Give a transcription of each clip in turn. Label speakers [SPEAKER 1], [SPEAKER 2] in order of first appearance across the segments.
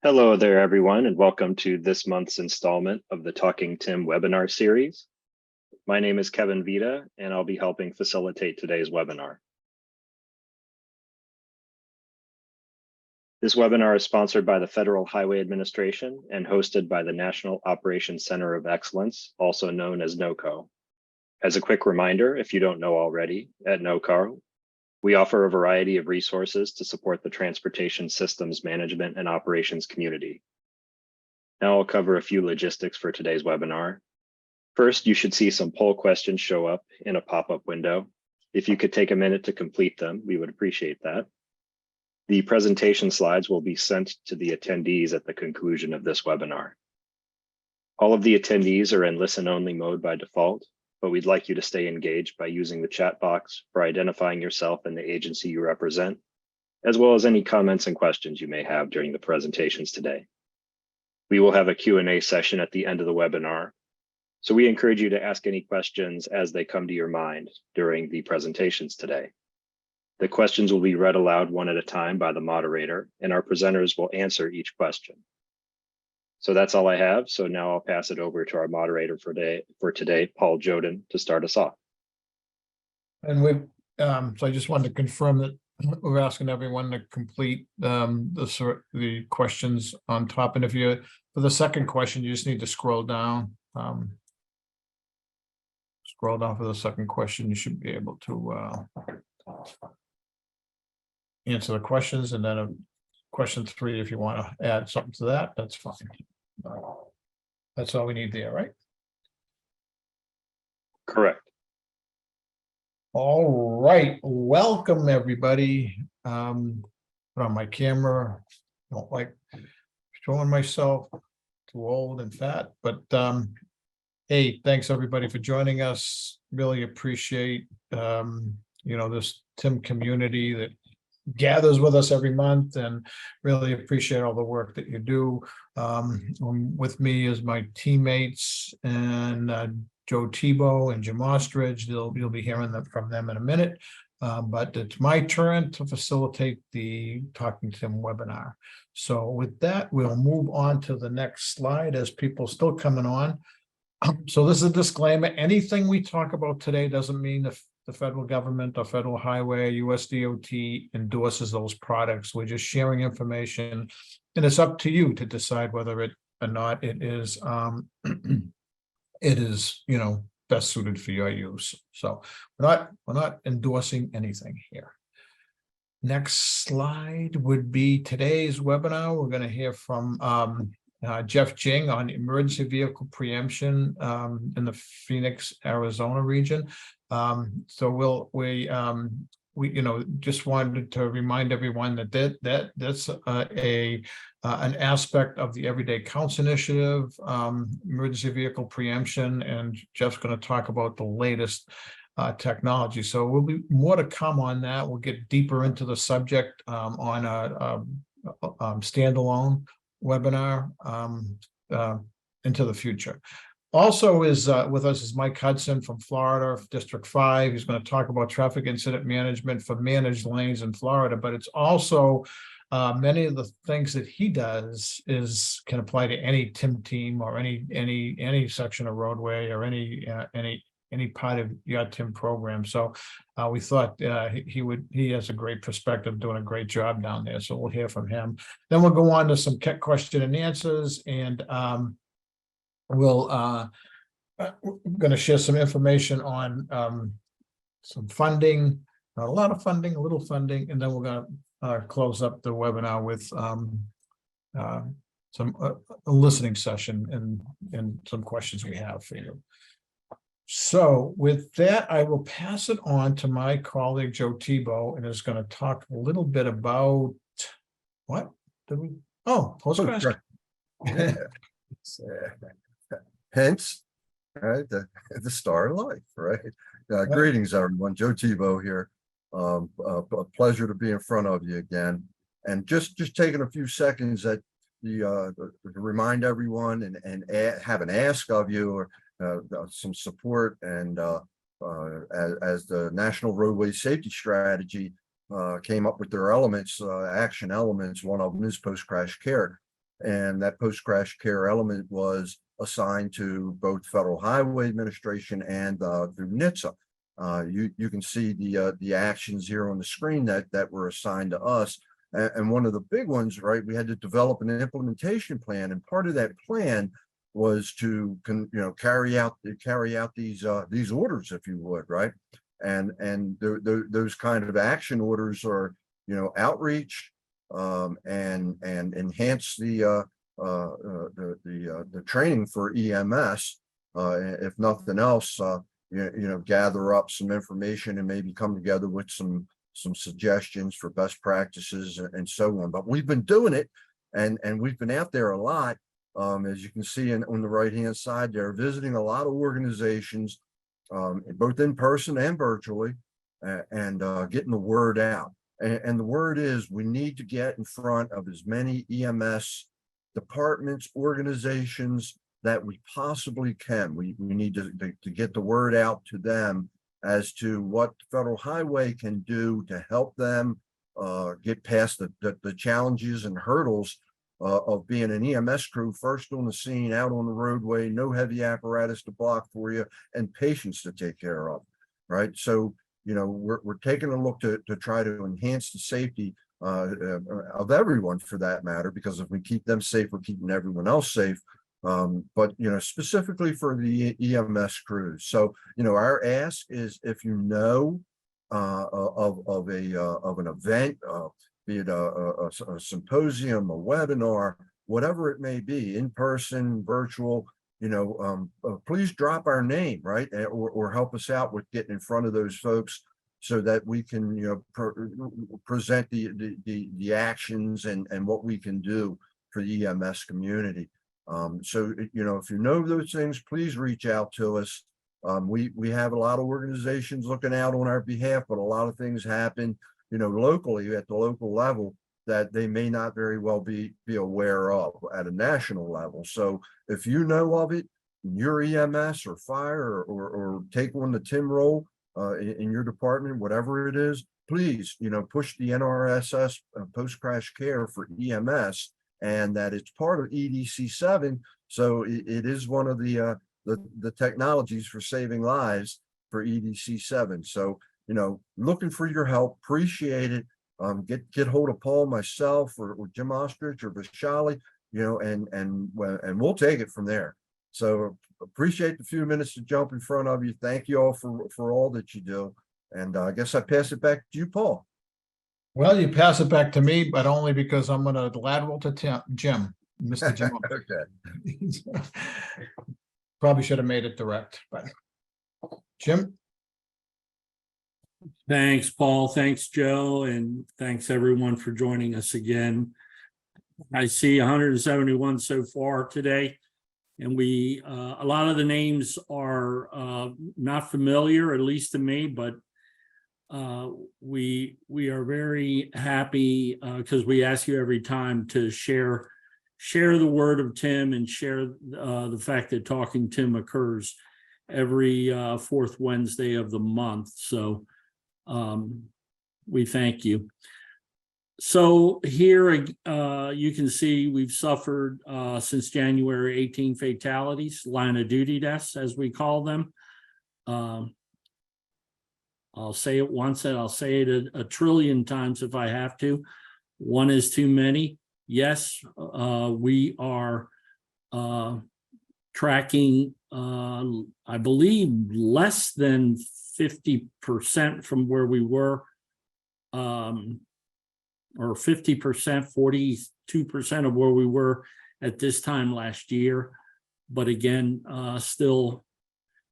[SPEAKER 1] Hello there, everyone, and welcome to this month's installment of the Talking TIM webinar series. My name is Kevin Vita, and I'll be helping facilitate today's webinar. This webinar is sponsored by the Federal Highway Administration and hosted by the National Operations Center of Excellence, also known as NOCoE. As a quick reminder, if you don't know already, at NOCoE, we offer a variety of resources to support the transportation systems management and operations community. Now I'll cover a few logistics for today's webinar. First, you should see some poll questions show up in a pop-up window. If you could take a minute to complete them, we would appreciate that. The presentation slides will be sent to the attendees at the conclusion of this webinar. All of the attendees are in listen-only mode by default, but we'd like you to stay engaged by using the chat box for identifying yourself and the agency you represent, as well as any comments and questions you may have during the presentations today. We will have a Q&A session at the end of the webinar, so we encourage you to ask any questions as they come to your mind during the presentations today. The questions will be read aloud one at a time by the moderator, and our presenters will answer each question. So that's all I have. So now I'll pass it over to our moderator for today, Paul Joden, to start us off.
[SPEAKER 2] And so I just wanted to confirm that we're asking everyone to complete the questions on top. And if you, for the second question, you just need to scroll down. Scroll down for the second question. You should be able to answer the questions, and then question 3, if you want to add something to that, that's fine. That's all we need there, right?
[SPEAKER 1] Correct.
[SPEAKER 2] All right, welcome everybody. Put on my camera. Don't like showing myself, too old and fat, but hey, thanks everybody for joining us. Really appreciate this TIM community that gathers with us every month, and really appreciate all the work that you do. With me is my teammates and Joe Tebow and Jim Ostrich. You'll be hearing from them in a minute, but it's my turn to facilitate the Talking TIM webinar. So with that, we'll move on to the next slide as people still coming on. So this is a disclaimer. Anything we talk about today doesn't mean if the federal government or federal highway, USDOT endorses those products. We're just sharing information, and it's up to you to decide whether it or not it is it is best suited for your use. So we're not endorsing anything here. Next slide would be today's webinar. We're going to hear from Jeff Jing on emergency vehicle preemption in the Phoenix, Arizona region. So we just wanted to remind everyone that that's an aspect of the Everyday Counts initiative, emergency vehicle preemption, and Jeff's going to talk about the latest technology. So we'll be more to come on that. We'll get deeper into the subject on a standalone webinar into the future. Also with us is Mike Hudson from Florida, District 5. He's going to talk about traffic incident management for managed lanes in Florida, but it's also many of the things that he does can apply to any TIM team or any section of roadway or any part of your TIM program. So we thought he has a great perspective, doing a great job down there. So we'll hear from him. Then we'll go on to some question and answers, and we're going to share some information on some funding, not a lot of funding, a little funding, and then we're going to close up the webinar with a listening session and some questions we have for you. So with that, I will pass it on to my colleague, Joe Tebow, and is going to talk a little bit about what did we? Oh, postcard.
[SPEAKER 3] Hence, right, the star of life, right? Greetings, everyone. Joe Tebow here. A pleasure to be in front of you again. And just taking a few seconds to remind everyone and have an ask of you, or some support, and as the National Roadway Safety Strategy came up with their elements, action elements, one of them is post-crash care. and that post-crash care element was assigned to both Federal Highway Administration and through NHTSA. You can see the actions here on the screen that were assigned to us. And one of the big ones, right, we had to develop an implementation plan, and part of that plan was to carry out these orders, if you would, right? And those kind of action orders are outreach and enhance the training for EMS, if nothing else. Gather up some information and maybe come together with some suggestions for best practices and so on. But we've been doing it, and we've been out there a lot, as you can see on the right hand side there, visiting a lot of organizations, both in person and virtually, and getting the word out. And the word is, we need to get in front of as many EMS departments, organizations that we possibly can. We need to get the word out to them as to what Federal Highway can do to help them get past the challenges and hurdles of being an EMS crew, first on the scene, out on the roadway, no heavy apparatus to block for you, and patients to take care of, right? So, we're taking a look to try to enhance the safety of everyone, for that matter, because if we keep them safe, we're keeping everyone else safe. But specifically for the EMS crews. So our ask is, if you know of an event, be it a symposium, a webinar, whatever it may be, in person, virtual, please drop our name, right, or help us out with getting in front of those folks, so that we can present the actions and what we can do for the EMS community. So if you know those things, please reach out to us. We have a lot of organizations looking out on our behalf, but a lot of things happen, locally at the local level that they may not very well be aware of at a national level. So if you know of it, your EMS or fire or take on the TIM role in your department, whatever it is, please, push the NRSS post-crash care for EMS, and that it's part of EDC 7. So it is one of the technologies for saving lives for EDC 7. So, looking for your help, appreciate it. Get hold of Paul, myself, or Jim Ostrich or Vishali, and we'll take it from there. So appreciate the few minutes to jump in front of you. Thank you all for all that you do. And I guess I pass it back to you, Paul.
[SPEAKER 2] Well, you pass it back to me, but only because I'm going to lateral to Jim, Mr. Jim.
[SPEAKER 3] Okay.
[SPEAKER 2] Probably should have made it direct, but Jim.
[SPEAKER 4] Thanks, Paul. Thanks, Joe. And thanks everyone for joining us again. I see 171 so far today. And a lot of the names are not familiar, at least to me, but we are very happy because we ask you every time to share the word of Tim and share the fact that Talking Tim occurs every fourth Wednesday of the month. So we thank you. So here you can see we've suffered since January 18 fatalities, line of duty deaths, as we call them. I'll say it once and I'll say it a trillion times if I have to. One is too many. Yes, we are tracking, I believe, less than 50% from where we were, or 50%, 42% of where we were at this time last year. But again, still,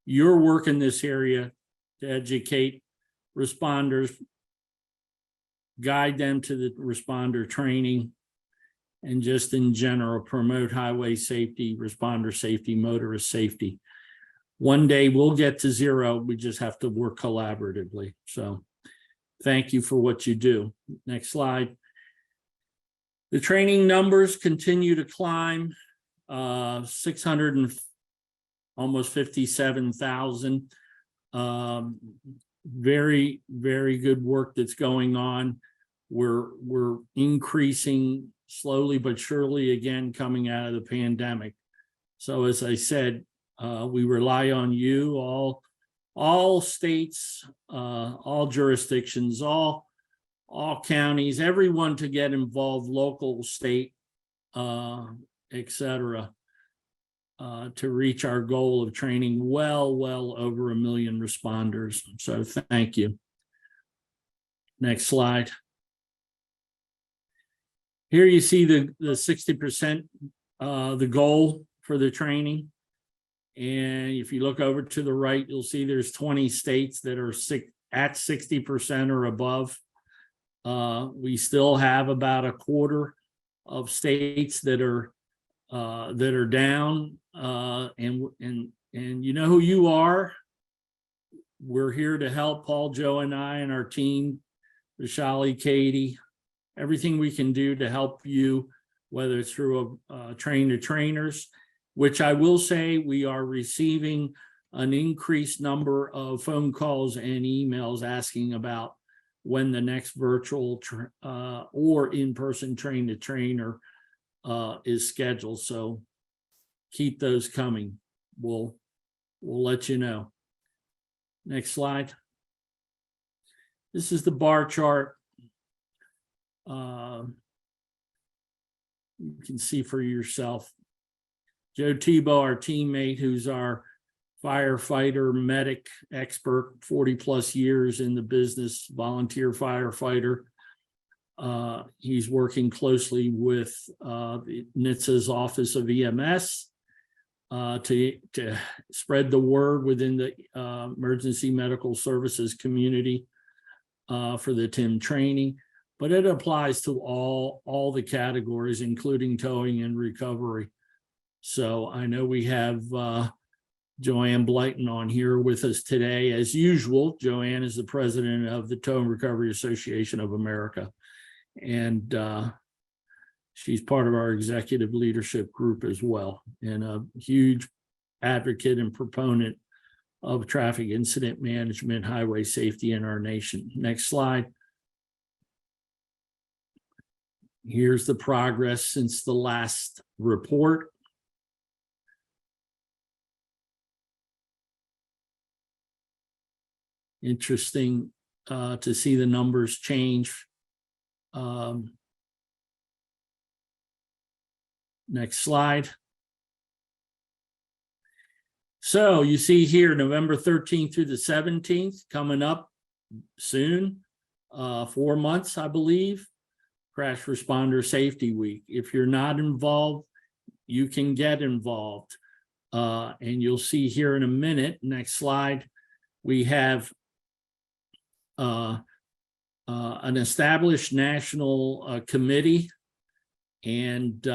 [SPEAKER 4] your work in this area to educate responders, guide them to the responder training, and just in general promote highway safety, responder safety, motorist safety. One day we'll get to zero. We just have to work collaboratively. So thank you for what you do. Next slide. The training numbers continue to climb, 600 and almost 57,000. Very, very good work that's going on. We're increasing slowly but surely again coming out of the pandemic. So as I said, we rely on you, all states, all jurisdictions, all counties, everyone to get involved, local, state, etc., to reach our goal of training well over 1 million responders. So thank you. Next slide. Here you see the 60%, the goal for the training. And if you look over to the right, you'll see there's 20 states that are at 60% or above. We still have about a quarter of states that are down, and you know who you are. We're here to help. Paul, Joe, and I, and our team, Vishali, Katie, everything we can do to help you, whether it's through a train to trainers, which I will say we are receiving an increased number of phone calls and emails asking about when the next virtual or in-person train to trainer is scheduled. So keep those coming. We'll let you know. Next slide. This is the bar chart. You can see for yourself. Joe Tebow, our teammate, who's our firefighter, medic expert, 40 plus years in the business, volunteer firefighter. He's working closely with NHTSA's Office of EMS to spread the word within the emergency medical services community for the TIM training, but it applies to all the categories, including towing and recovery. So I know we have Joanne Blyton on here with us today. As usual, Joanne is the president of the Tow and Recovery Association of America. And she's part of our executive leadership group as well, and a huge advocate and proponent of traffic incident management, highway safety in our nation. Next slide. Here's the progress since the last report. Interesting to see the numbers change. Next slide. So you see here, November 13th through the 17th, coming up soon, 4 months, I believe, Crash Responder Safety Week. If you're not involved, you can get involved. And you'll see here in a minute, next slide, we have an established national committee, and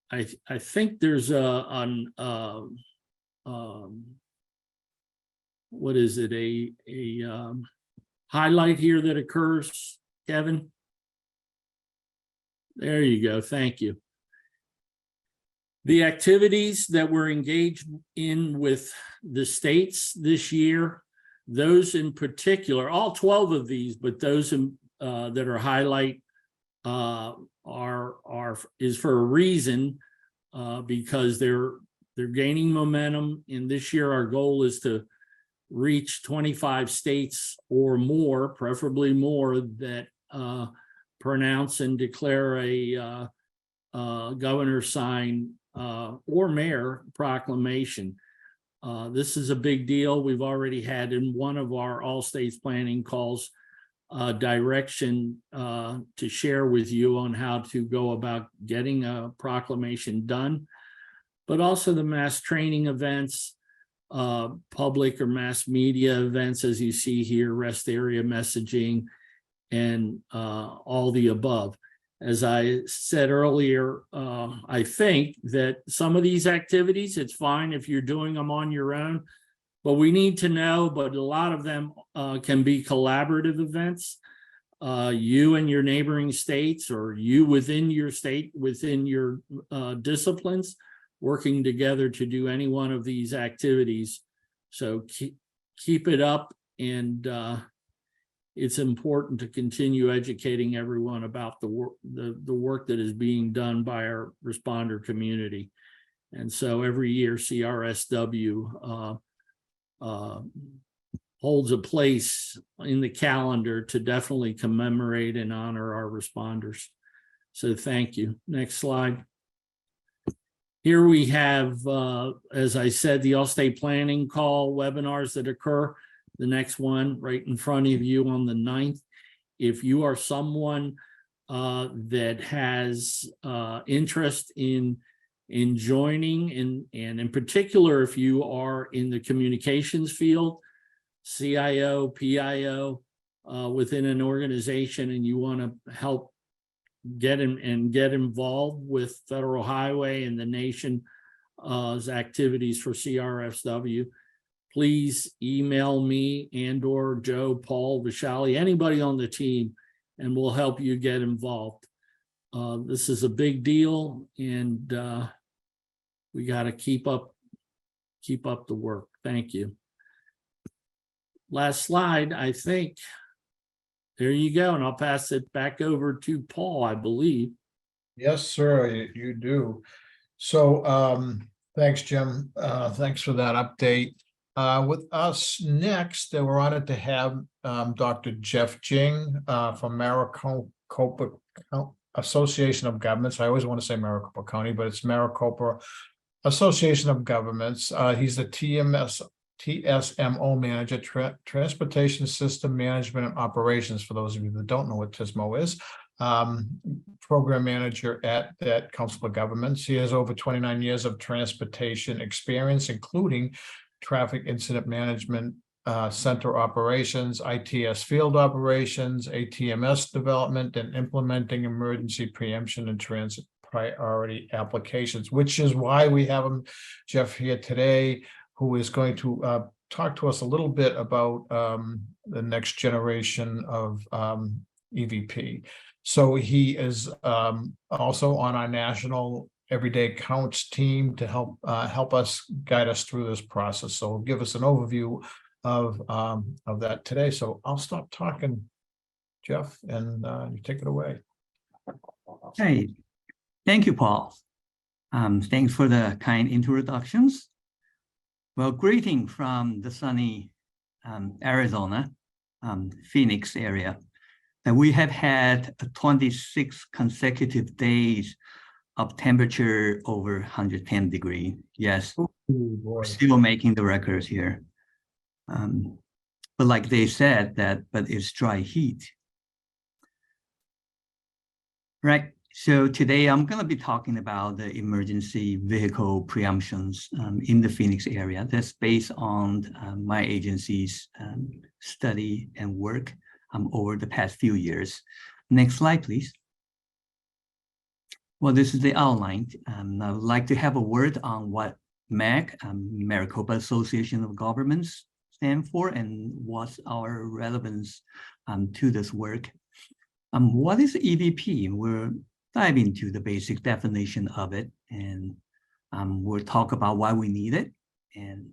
[SPEAKER 4] I think there's what is it, a highlight here that occurs, Kevin? There you go. Thank you. The activities that we're engaged in with the states this year, those in particular, all 12 of these, but those that are highlight is for a reason, because they're gaining momentum. And this year our goal is to reach 25 states or more, preferably more, that pronounce and declare a governor sign or mayor proclamation. This is a big deal. We've already had in one of our all states planning calls direction to share with you on how to go about getting a proclamation done, but also the mass training events, public or mass media events, as you see here, rest area messaging, and all the above. As I said earlier, I think that some of these activities, it's fine if you're doing them on your own, but we need to know, but a lot of them can be collaborative events. You and your neighboring states, or you within your state, within your disciplines, working together to do any one of these activities. So keep it up, and it's important to continue educating everyone about the work that is being done by our responder community. And so every year CRSW holds a place in the calendar to definitely commemorate and honor our responders. So thank you. Next slide. Here we have, as I said, the All-State Planning Call webinars that occur. The next one right in front of you on the 9th. If you are someone that has interest in joining, and in particular, if you are in the communications field, CIO, PIO, within an organization, and you want to help get involved with Federal Highway and the nation's activities for CRSW, please email me and/or Joe, Paul, Vishali, anybody on the team, and we'll help you get involved. This is a big deal, and we got to keep up the work. Thank you. Last slide, I think. There you go, and I'll pass it back over to Paul, I believe.
[SPEAKER 2] Yes, sir, you do. So thanks, Jim. Thanks for that update. With us next, we're honored to have Dr. Jeff Jing from Maricopa Association of Governments. I always want to say Maricopa County, but it's Maricopa Association of Governments. He's the TSMO manager, Transportation System Management and Operations, for those of you that don't know what TSMO is. Program manager at Council of Governments. He has over 29 years of transportation experience, including traffic incident management, center operations, ITS field operations, ATMS development, and implementing emergency preemption and transit priority applications, which is why we have him, Jeff, here today, who is going to talk to us a little bit about the next generation of EVP. So he is also on our national Everyday Counts team to help us guide us through this process. So he'll give us an overview of that today. So I'll stop talking, Jeff, and you take it away.
[SPEAKER 5] Hey, thank you, Paul. Thanks for the kind introductions. Well, greeting from the sunny Arizona, Phoenix area. And we have had 26 consecutive days of temperature over 110 degrees. Yes, we're still making the records here. But like they said, but it's dry heat. Right. So today I'm going to be talking about the emergency vehicle preemptions in the Phoenix area. That's based on my agency's study and work over the past few years. Next slide, please. Well, this is the outline. I would like to have a word on what MAG, Maricopa Association of Governments, stand for, and what's our relevance to this work. What is EVP? We're dive into the basic definition of it, and we'll talk about why we need it. And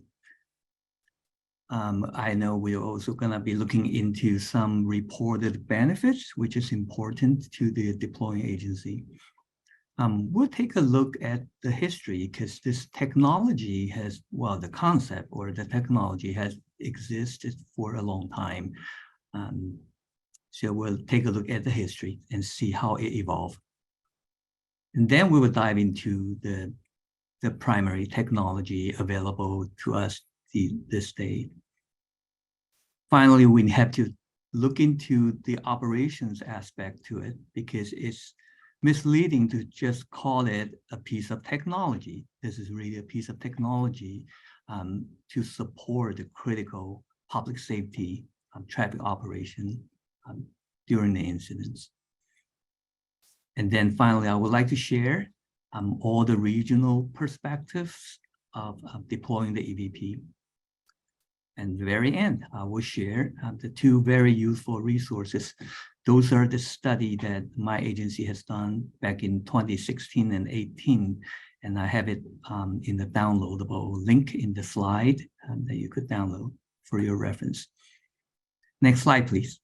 [SPEAKER 5] I know we're also going to be looking into some reported benefits, which is important to the deploying agency. We'll take a look at the history, because this technology has, well, the concept or the technology has existed for a long time. So we'll take a look at the history and see how it evolved. And then we will dive into the primary technology available to us this day. Finally, we have to look into the operations aspect to it, because it's misleading to just call it a piece of technology. This is really a piece of technology to support the critical public safety traffic operation during the incidents. And then finally, I would like to share all the regional perspectives of deploying the EVP. And at the very end, I will share the two very useful resources. Those are the study that my agency has done back in 2016 and 18. And I have it in the downloadable link in the slide that you could download for your reference. Next slide, please.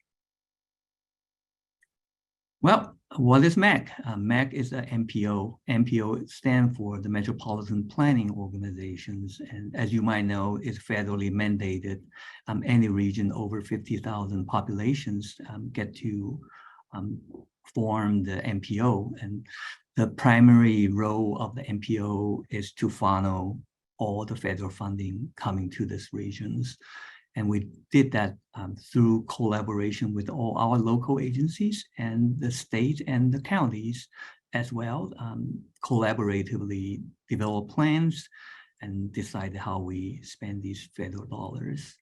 [SPEAKER 5] Well, what is MAC? MAC is a MPO. MPO stands for the Metropolitan Planning Organizations. And as you might know, it's federally mandated. Any region over 50,000 populations get to form the MPO. And the primary role of the MPO is to funnel all the federal funding coming to these regions. And we did that through collaboration with all our local agencies and the state and the counties as well, collaboratively develop plans and decide how we spend these federal dollars.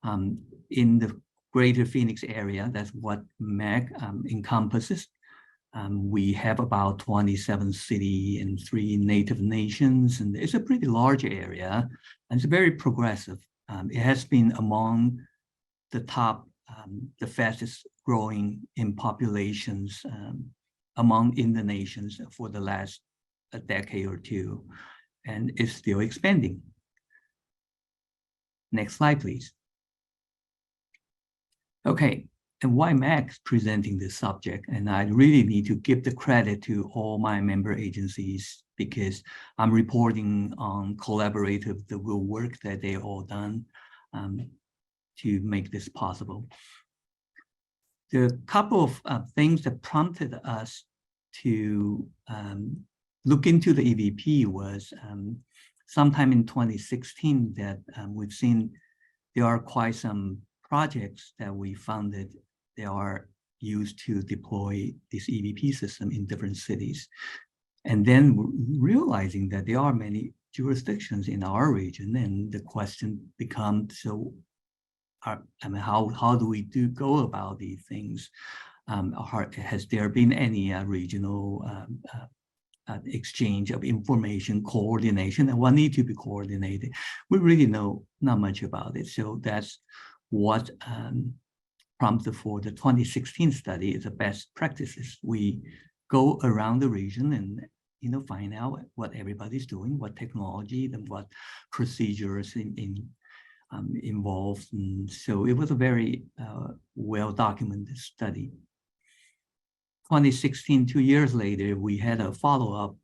[SPEAKER 5] In the greater Phoenix area, that's what MAC encompasses. We have about 27 cities and 3 native nations, and it's a pretty large area, and it's very progressive. It has been among the top, the fastest growing in populations in the nations for the last decade or two, and it's still expanding. Next slide, please. Okay, and why MAC is presenting this subject? And I really need to give the credit to all my member agencies, because I'm reporting on the real work that they all done to make this possible. The couple of things that prompted us to look into the EVP was sometime in 2016 that we've seen there are quite some projects that we funded that are used to deploy this EVP system in different cities. And then realizing that there are many jurisdictions in our region, and the question becomes, so how do we go about these things? Has there been any regional exchange of information, coordination, and what needs to be coordinated? We really know not much about it. So that's what prompted for the 2016 study is the best practices. We go around the region and find out what everybody's doing, what technology and what procedures involved. And so it was a very well-documented study. 2016, 2 years later, we had a follow-up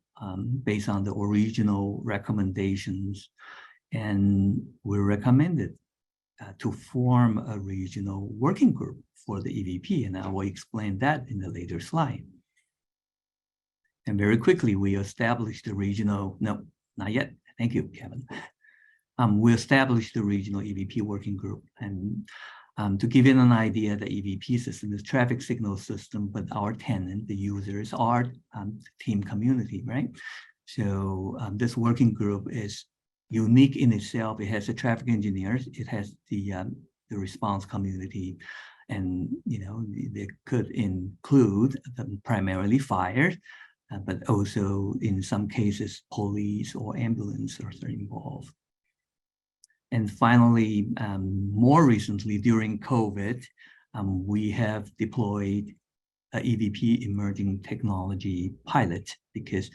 [SPEAKER 5] based on the original recommendations, and we recommended to form a regional working group for the EVP, and I will explain that in the later slide. And very quickly, we established the regional, no, not yet. Thank you, Kevin. We established the regional EVP working group. And to give you an idea, the EVP system is traffic signal system, but our tenant, the users, are team community, right? So this working group is unique in itself. It has the traffic engineers, it has the response community, and they could include primarily fire, but also in some cases police or ambulance are involved. And finally, more recently during COVID, we have deployed a EVP emerging technology pilot, because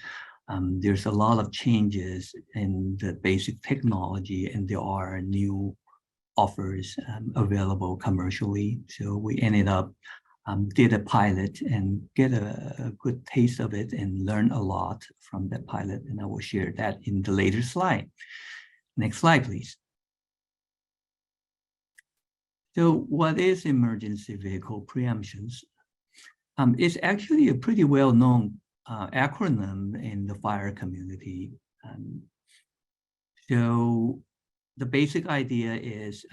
[SPEAKER 5] there's a lot of changes in the basic technology, and there are new offers available commercially. So we ended up did a pilot and get a good taste of it and learn a lot from that pilot. And I will share that in the later slide. Next slide, please. So what is emergency vehicle preemptions? It's actually a pretty well-known acronym in the fire community. So the basic idea is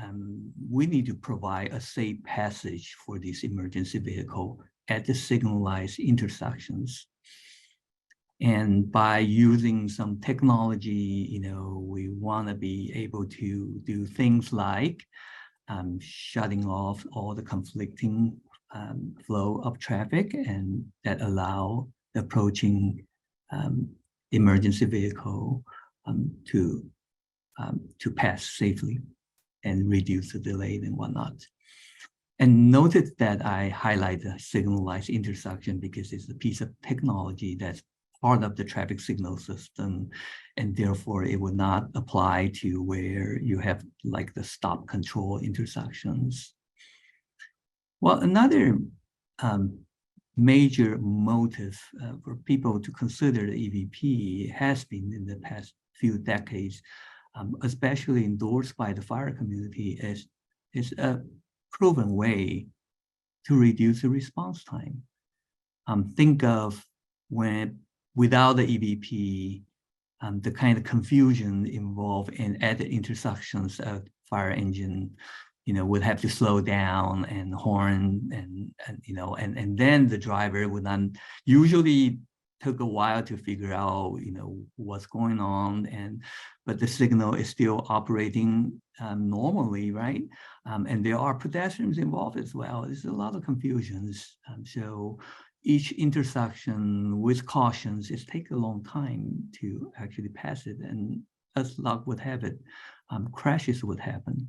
[SPEAKER 5] we need to provide a safe passage for this emergency vehicle at the signalized intersections. And by using some technology, we want to be able to do things like shutting off all the conflicting flow of traffic, and that allow the approaching emergency vehicle to pass safely and reduce the delay and whatnot. And notice that I highlight the signalized intersection because it's a piece of technology that's part of the traffic signal system, and therefore it would not apply to where you have like the stop control intersections. Well, another major motive for people to consider the EVP has been in the past few decades, especially endorsed by the fire community, is a proven way to reduce the response time. Think of when without the EVP, the kind of confusion involved at the intersections of fire engine, would have to slow down and horn and then the driver would not usually took a while to figure out, what's going on, but the signal is still operating normally, right? And there are pedestrians involved as well. There's a lot of confusions. So each intersection with cautions, it takes a long time to actually pass it. And as luck would have it, crashes would happen.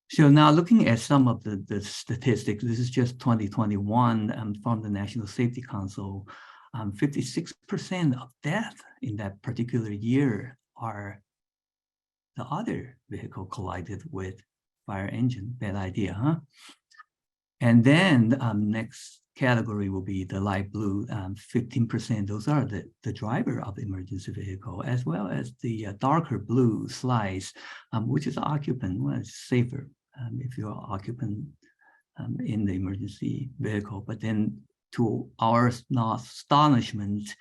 [SPEAKER 5] So now looking at some of the statistics, this is just 2021 from the National Safety Council, 56% of death in that particular year are the other vehicle collided with fire engine. Bad idea, huh? And then next category will be the light blue, 15%. Those are the driver of the emergency vehicle, as well as the darker blue slice, which is occupant. Well, it's safer if you're occupant in the emergency vehicle. But then to our astonishment,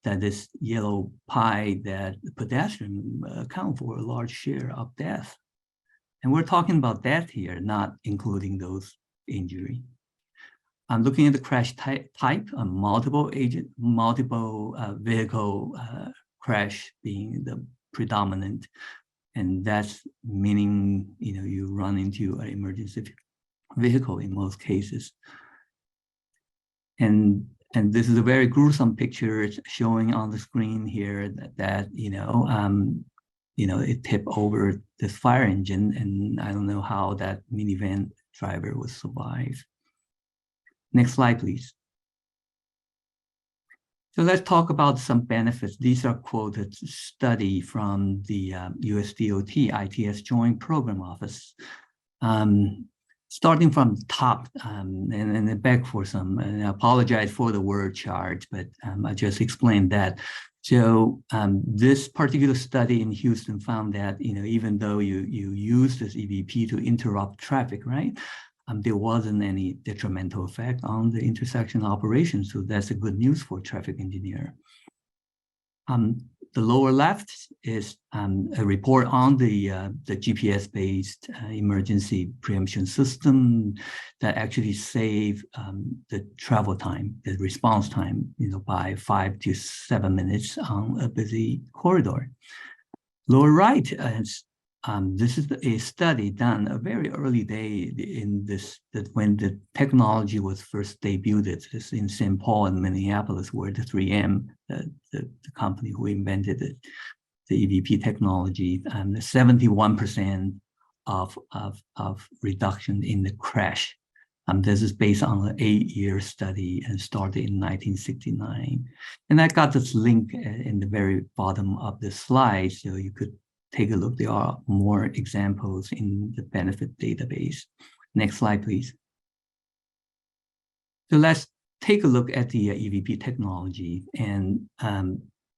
[SPEAKER 5] that this yellow pie, that pedestrian account for a large share of death. And we're talking about death here, not including those injury. I'm looking at the crash type, multiple vehicle crash being the predominant. And that's meaning, you run into an emergency vehicle in most cases. And this is a very gruesome picture showing on the screen here that it tipped over this fire engine, and I don't know how that minivan driver would survive. Next slide, please. So let's talk about some benefits. These are quoted study from the US DOT ITS Joint Program Office. Starting from the top and then back for some, and I apologize for the word charge, but I just explained that. So this particular study in Houston found that, even though you use this EVP to interrupt traffic, right? There wasn't any detrimental effect on the intersection operation. So that's a good news for traffic engineer. The lower left is a report on the GPS-based emergency preemption system that actually save the travel time, the response time, by 5 to 7 minutes on a busy corridor. Lower right is this is a study done a very early day in this, that when the technology was first debuted, it's in St. Paul and Minneapolis, where the 3M, the company who invented it, the EVP technology, 71% of reduction in the crash. This is based on an 8-year study and started in 1969. And I got this link in the very bottom of the slide, so you could take a look. There are more examples in the benefit database. Next slide, please. So let's take a look at the EVP technology. And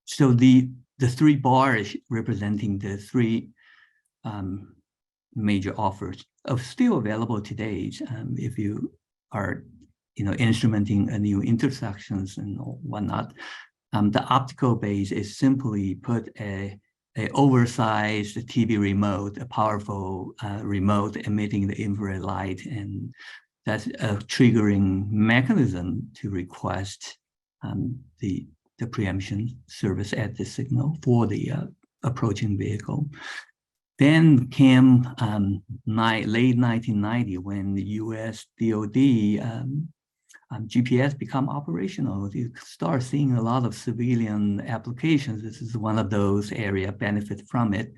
[SPEAKER 5] so the 3 bars representing the 3 major offers are still available today. If you are, instrumenting a new intersections and whatnot, the optical base is simply put a oversized TV remote, a powerful remote emitting the infrared light, and that's a triggering mechanism to request the preemption service at the signal for the approaching vehicle. Then came late 1990 when the US DOD GPS become operational. You start seeing a lot of civilian applications. This is one of those area benefit from it.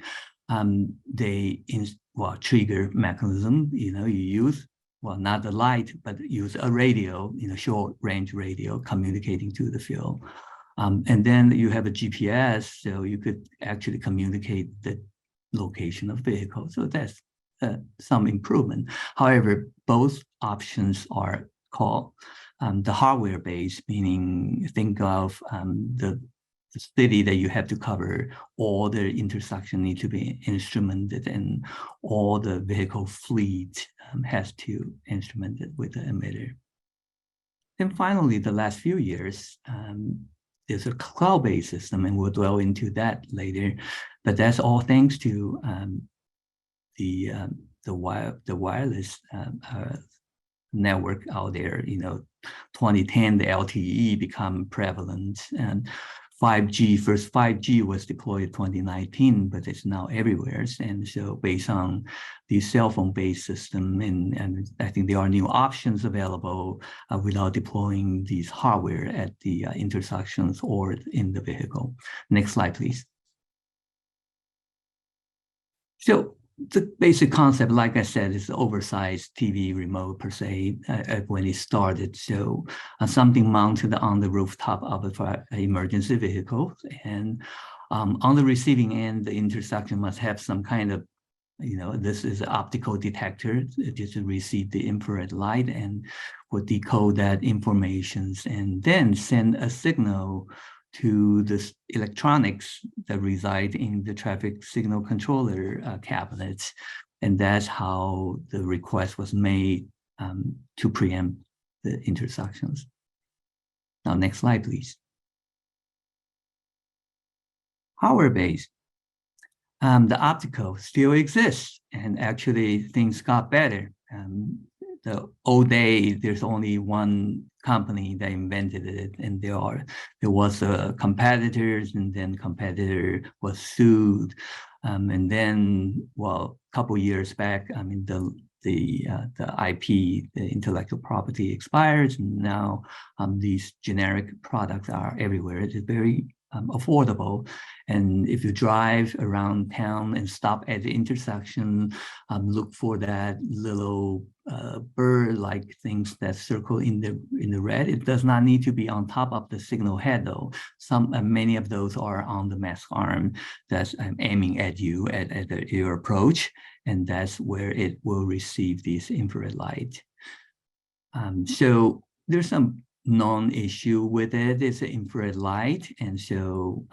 [SPEAKER 5] Trigger mechanism, you use, not the light, but use a radio, short range radio communicating to the field. And then you have a GPS, so you could actually communicate the location of vehicle. So that's some improvement. However, both options are called the hardware base, meaning think of the city that you have to cover, all the intersection need to be instrumented, and all the vehicle fleet has to instrument it with the emitter. Then finally, the last few years, there's a cloud-based system, and we'll dwell into that later. But that's all thanks to the wireless network out there. 2010, the LTE become prevalent, and 5G, first 5G was deployed in 2019, but it's now everywhere. And so based on the cell phone-based system, and I think there are new options available without deploying these hardware at the intersections or in the vehicle. Next slide, please. So the basic concept, like I said, is the oversized TV remote per se when it started. So something mounted on the rooftop of an emergency vehicle, and on the receiving end, the intersection must have some kind of, this is an optical detector just to receive the infrared light and will decode that information and then send a signal to the electronics that reside in the traffic signal controller cabinets. And that's how the request was made to preempt the intersections. Now, next slide, please. Hardware-based. The optical still exists, and actually things got better. The old day, there's only one company that invented it, and there was a competitors, and then competitor was sued, and then, well, a couple years back, I mean, the IP, the intellectual property expires, and now these generic products are everywhere. It's very affordable, and if you drive around town and stop at the intersection, look for that little bird-like things that circle in the red. It does not need to be on top of the signal head, though. Many of those are on the mask arm that's aiming at you at your approach, and that's where it will receive this infrared light. So there's some non-issue with it. It's an infrared light, and so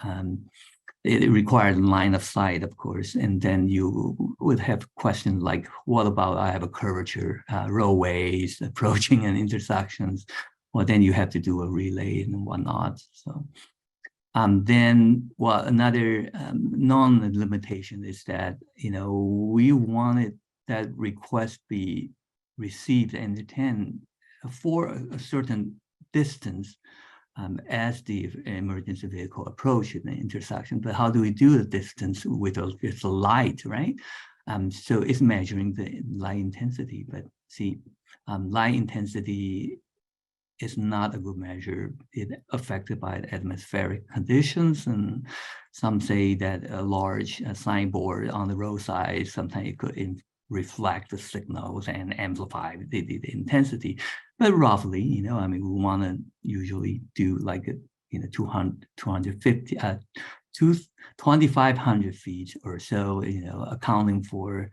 [SPEAKER 5] it requires line of sight, of course. And then you would have questions like, what about I have a curvature, roadways approaching and intersections? Well, then you have to do a relay and whatnot. So then, well, another non-limitation is that, we wanted that request be received and attend for a certain distance as the emergency vehicle approaches the intersection. But how do we do the distance with it's a light, right? So it's measuring the light intensity. But see, light intensity is not a good measure. It's affected by atmospheric conditions, and some say that a large signboard on the roadside, sometimes it could reflect the signals and amplify the intensity. But roughly, I mean, we want to usually do like, 250, 2,500 feet or so, accounting for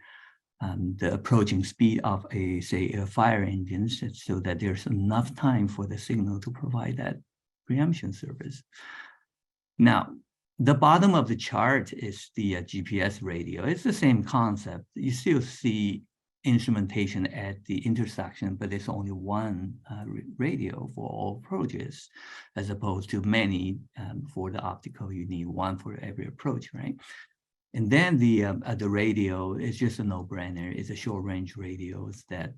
[SPEAKER 5] the approaching speed of a fire engine, so that there's enough time for the signal to provide that preemption service. Now, the bottom of the chart is the GPS radio. It's the same concept. You still see instrumentation at the intersection, but there's only one radio for all approaches, as opposed to many for the optical. You need one for every approach, right? And then the radio is just a no-brainer. It's a short-range radio that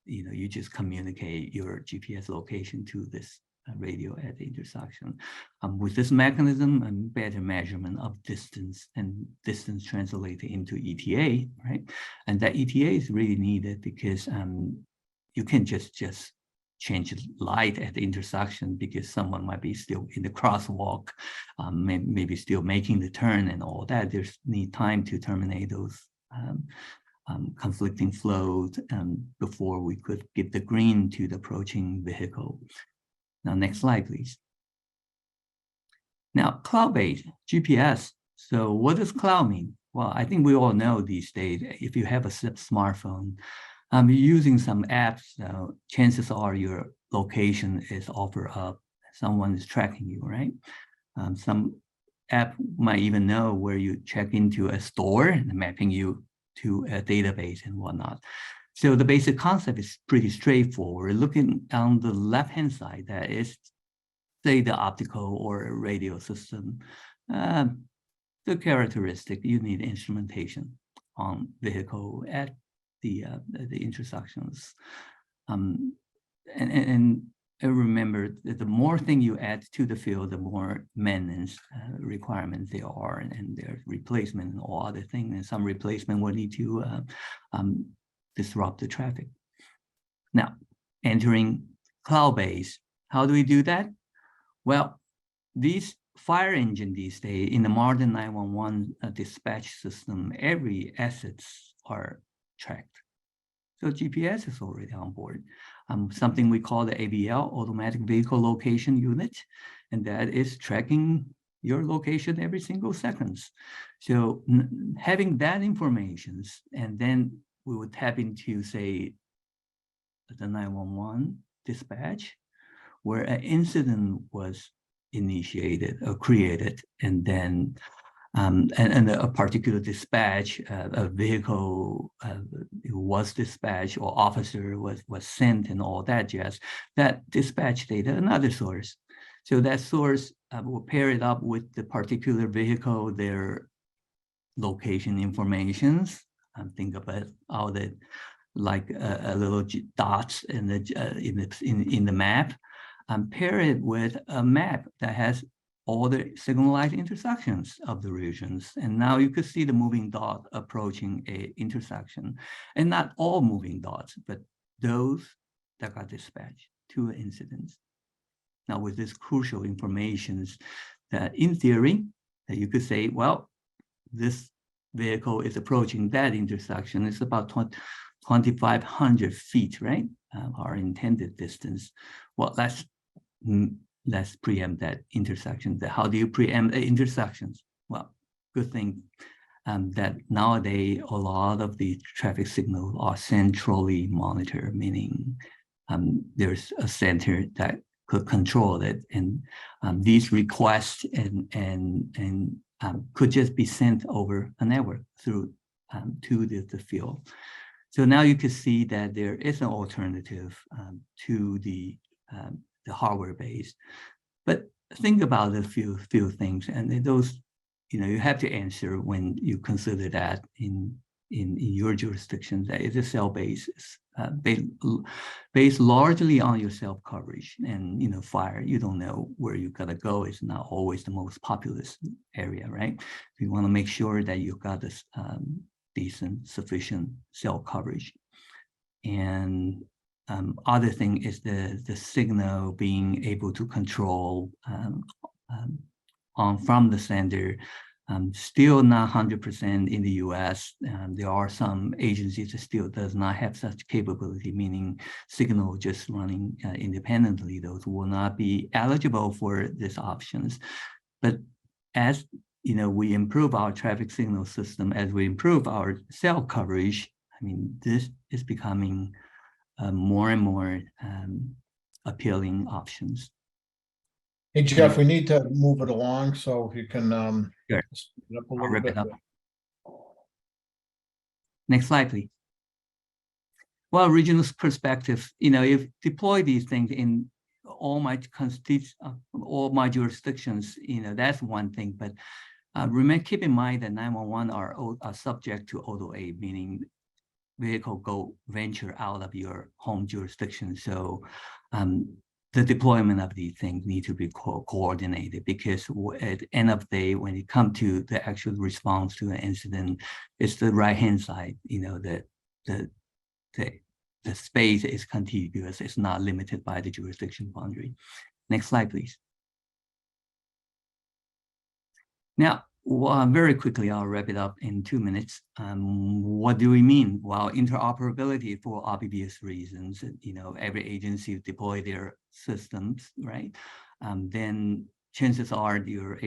[SPEAKER 5] you just communicate your GPS location to this radio at the intersection. With this mechanism and better measurement of distance, and distance translated into ETA, right? And that ETA is really needed because you can just change light at the intersection because someone might be still in the crosswalk, maybe still making the turn and all that. There's need time to terminate those conflicting flows before we could give the green to the approaching vehicle. Now, next slide, please. Now, cloud-based GPS. So what does cloud mean? Well, I think we all know these days, if you have a smartphone, you're using some apps, chances are you're location is offered up, someone is tracking you, right? Some app might even know where you check into a store and mapping you to a database and whatnot. So the basic concept is pretty straightforward. Looking on the left-hand side, that is, say, the optical or radio system. The characteristic, you need instrumentation on vehicle at the intersections. And remember that the more thing you add to the field, the more maintenance requirements there are, and there's replacement and all other things. And some replacement will need to disrupt the traffic. Now, entering cloud-based, how do we do that? Well, these fire engine these days in the modern 911 dispatch system, every assets are tracked. So GPS is already on board. Something we call the AVL, Automatic Vehicle Location Unit, and that is tracking your location every single seconds. So having that information, and then we would tap into, say, the 911 dispatch, where an incident was initiated or created, and then and a particular dispatch, a vehicle was dispatched, or officer was sent, and all that jazz. That dispatch data, another source. So that source will pair it up with the particular vehicle, their location informations. Think about all the like a little dots in the map. Pair it with a map that has all the signalized intersections of the regions. And now you could see the moving dot approaching a intersection, and not all moving dots, but those that got dispatched to incidents. Now with this crucial information, that in theory, that you could say, well, this vehicle is approaching that intersection. It's about 2,500 feet, right? Our intended distance. Well, let's preempt that intersection. How do you preempt intersections? Well, good thing that nowadays a lot of the traffic signals are centrally monitored, meaning there's a center that could control it, and these requests and could just be sent over a network through to the field. So now you can see that there is an alternative to the hardware based. But think about a few things, and those, you have to answer when you consider that in your jurisdiction, that is a cell basis, based largely on your self coverage. And fire, you don't know where you gotta go. It's not always the most populous area, right? You want to make sure that you've got this decent, sufficient cell coverage. And other thing is the signal being able to control from the sender. Still not 100% in the US. There are some agencies that still does not have such capability, meaning signal just running independently. Those will not be eligible for these options. But as we improve our traffic signal system, as we improve our cell coverage, I mean, this is becoming more and more appealing options.
[SPEAKER 2] Hey, Jeff, we need to move it along, so if you can
[SPEAKER 5] Sure.
[SPEAKER 2] speed it up a
[SPEAKER 5] I'll
[SPEAKER 2] little
[SPEAKER 5] wrap
[SPEAKER 2] bit.
[SPEAKER 5] it up. Next slide, please. Well, regional perspective, if deploy these things in all my jurisdictions, that's one thing. But keep in mind that 911 are subject to auto aid, meaning vehicle venture out of your home jurisdiction. So the deployment of these things need to be coordinated, because at the end of the day, when it comes to the actual response to an incident, it's the right-hand side, the space is contiguous. It's not limited by the jurisdiction boundary. Next slide, please. Now, very quickly, I'll wrap it up in 2 minutes. What do we mean? Well, interoperability for obvious reasons. Every agency deploy their systems, right? Then chances are your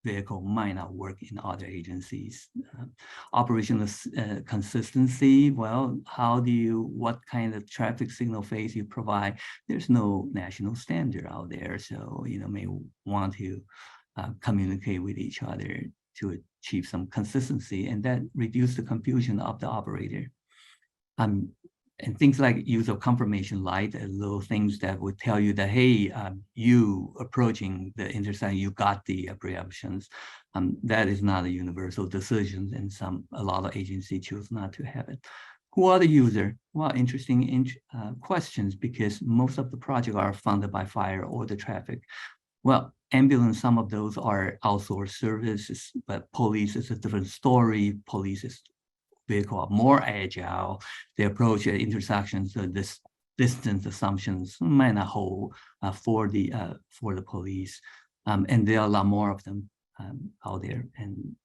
[SPEAKER 5] vehicle might not work in other agencies. Operational consistency, well, what kind of traffic signal phase you provide? There's no national standard out there, so may want to communicate with each other to achieve some consistency, and that reduce the confusion of the operator. And things like use of confirmation light, little things that would tell you that, hey, you approaching the intersection, you got the preemptions. That is not a universal decision, and a lot of agencies choose not to have it. Who are the user? Well, interesting questions, because most of the projects are funded by fire or the traffic. Well, ambulance, some of those are outsourced services, but police is a different story. Police is vehicle are more agile. They approach at intersections, so this distance assumptions might not hold for the police, and there are a lot more of them out there, and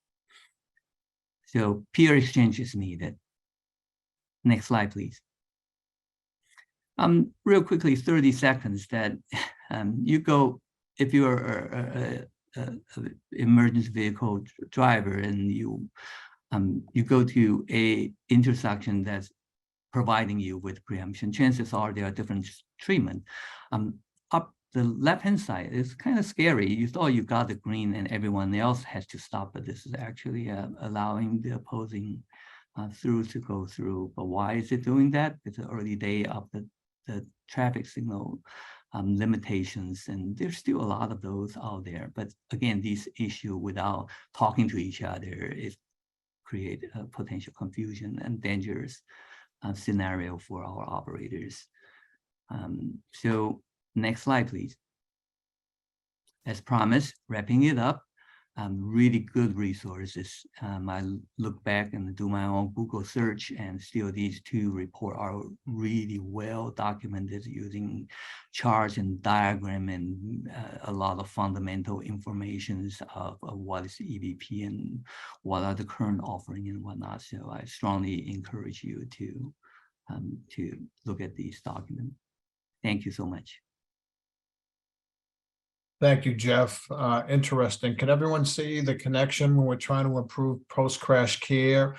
[SPEAKER 5] so peer exchange is needed. Next slide, please. Real quickly, 30 seconds. That you go, if you're an emergency vehicle driver and you go to a intersection that's providing you with preemption, chances are there are different treatment. Up the left-hand side is kind of scary. You thought you got the green and everyone else has to stop, but this is actually allowing the opposing through to go through. But why is it doing that? It's an early day of the traffic signal limitations, and there's still a lot of those out there. But again, these issues without talking to each other is create a potential confusion and dangerous scenario for our operators. So next slide, please. As promised, wrapping it up, really good resources. I look back and do my own Google search, and still these two reports are really well documented using charts and diagram and a lot of fundamental information of what is EVP and what are the current offering and whatnot. So I strongly encourage you to look at these documents. Thank you so much.
[SPEAKER 2] Thank you, Jeff. Interesting. Can everyone see the connection when we're trying to improve post-crash care?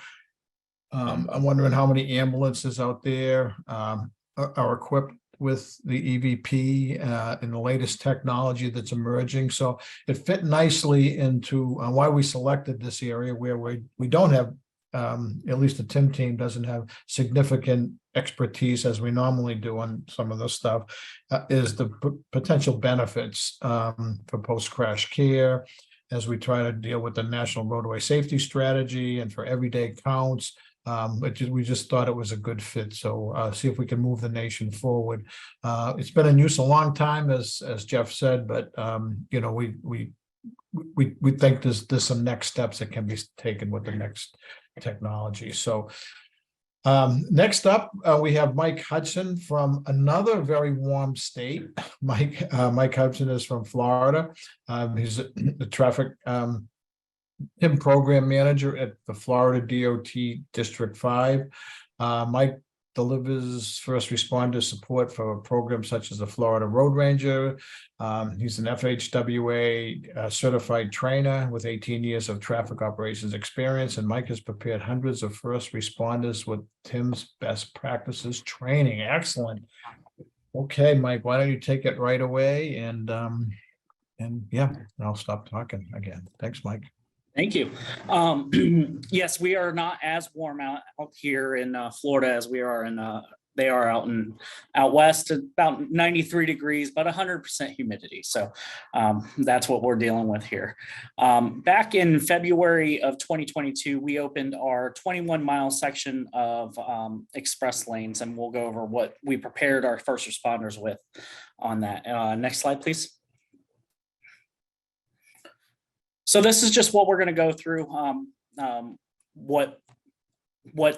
[SPEAKER 2] I'm wondering how many ambulances out there are equipped with the EVP and the latest technology that's emerging. So it fit nicely into why we selected this area, where we don't have, at least the TIM team doesn't have significant expertise as we normally do on some of this stuff, is the potential benefits for post-crash care as we try to deal with the National Roadway Safety Strategy and for everyday counts. We just thought it was a good fit. So see if we can move the nation forward. It's been in use a long time, as Jeff said, but we think there's some next steps that can be taken with the next technology. So next up, we have Mike Hudson from another very warm state. Mike Hudson is from Florida. He's the traffic TIM program manager at the Florida DOT District 5. Mike delivers first responder support for programs such as the Florida Road Ranger. He's an FHWA certified trainer with 18 years of traffic operations experience, and Mike has prepared hundreds of first responders with TIM's best practices training. Excellent. Okay, Mike, why don't you take it right away? And yeah, I'll stop talking again. Thanks, Mike.
[SPEAKER 6] Thank you. Yes, we are not as warm out here in Florida as we are in they are out west, about 93 degrees, but 100% humidity. So that's what we're dealing with here. Back in February of 2022, we opened our 21-mile section of express lanes, and we'll go over what we prepared our first responders with on that. Next slide, please. So this is just what we're going to go through, what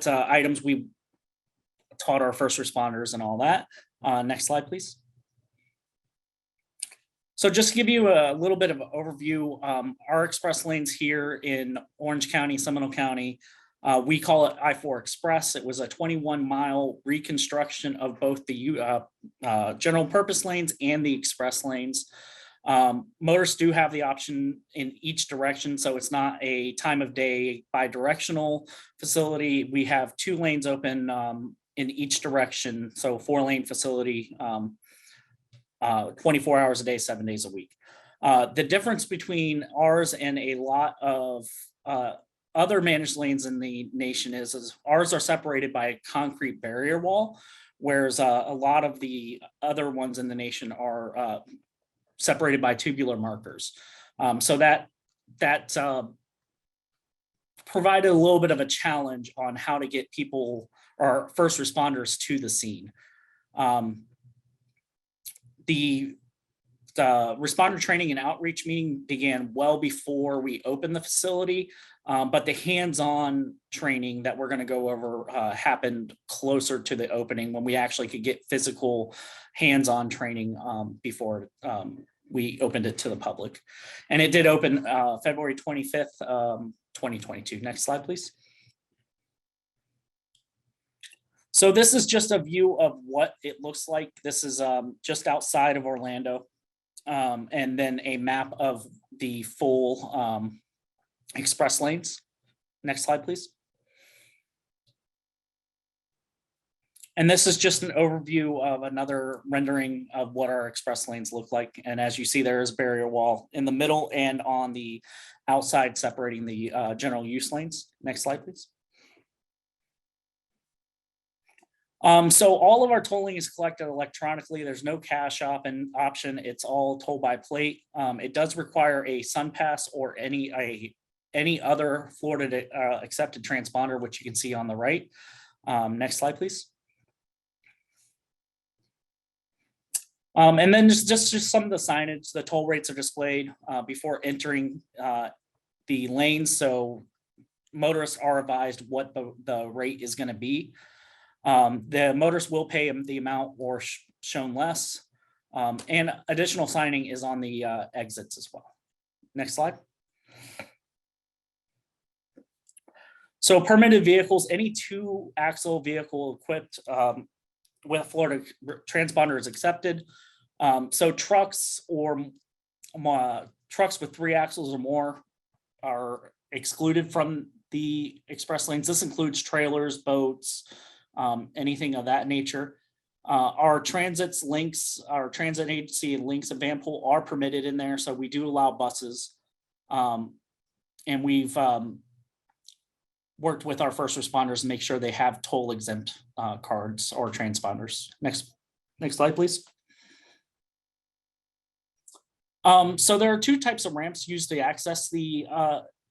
[SPEAKER 6] items we taught our first responders and all that. Next slide, please. So just to give you a little bit of an overview, our express lanes here in Orange County, Seminole County, we call it I-4 Express. It was a 21-mile reconstruction of both the general purpose lanes and the express lanes. Motorists do have the option in each direction, so it's not a time of day bi-directional facility. We have 2 lanes open in each direction, so 4-lane facility, 24 hours a day, 7 days a week. The difference between ours and a lot of other managed lanes in the nation is ours are separated by a concrete barrier wall, whereas a lot of the other ones in the nation are separated by tubular markers. So that provided a little bit of a challenge on how to get people or first responders to the scene. The responder training and outreach meeting began well before we opened the facility, but the hands-on training that we're going to go over happened closer to the opening, when we actually could get physical hands-on training before we opened it to the public. And it did open February 25th, 2022. Next slide, please. So this is just a view of what it looks like. This is just outside of Orlando. And then a map of the full express lanes. Next slide, please. And this is just an overview of another rendering of what our express lanes look like. And as you see, there is a barrier wall in the middle and on the outside separating the general use lanes. Next slide, please. So all of our tolling is collected electronically. There's no cash option. It's all toll by plate. It does require a SunPass or any other Florida accepted transponder, which you can see on the right. Next slide, please. And then just some of the signage. The toll rates are displayed before entering the lanes, so motorists are advised what the rate is going to be. The motorists will pay the amount or shown less, and additional signing is on the exits as well. Next slide. So permitted vehicles, any 2-axle vehicle equipped with Florida transponder is accepted. So trucks or trucks with 3 axles or more are excluded from the express lanes. This includes trailers, boats, anything of that nature. Our transits links, our transit agency links and Vanpool are permitted in there, so we do allow buses. And we've worked with our first responders to make sure they have toll exempt cards or transponders. Next slide, please. So there are 2 types of ramps used to access the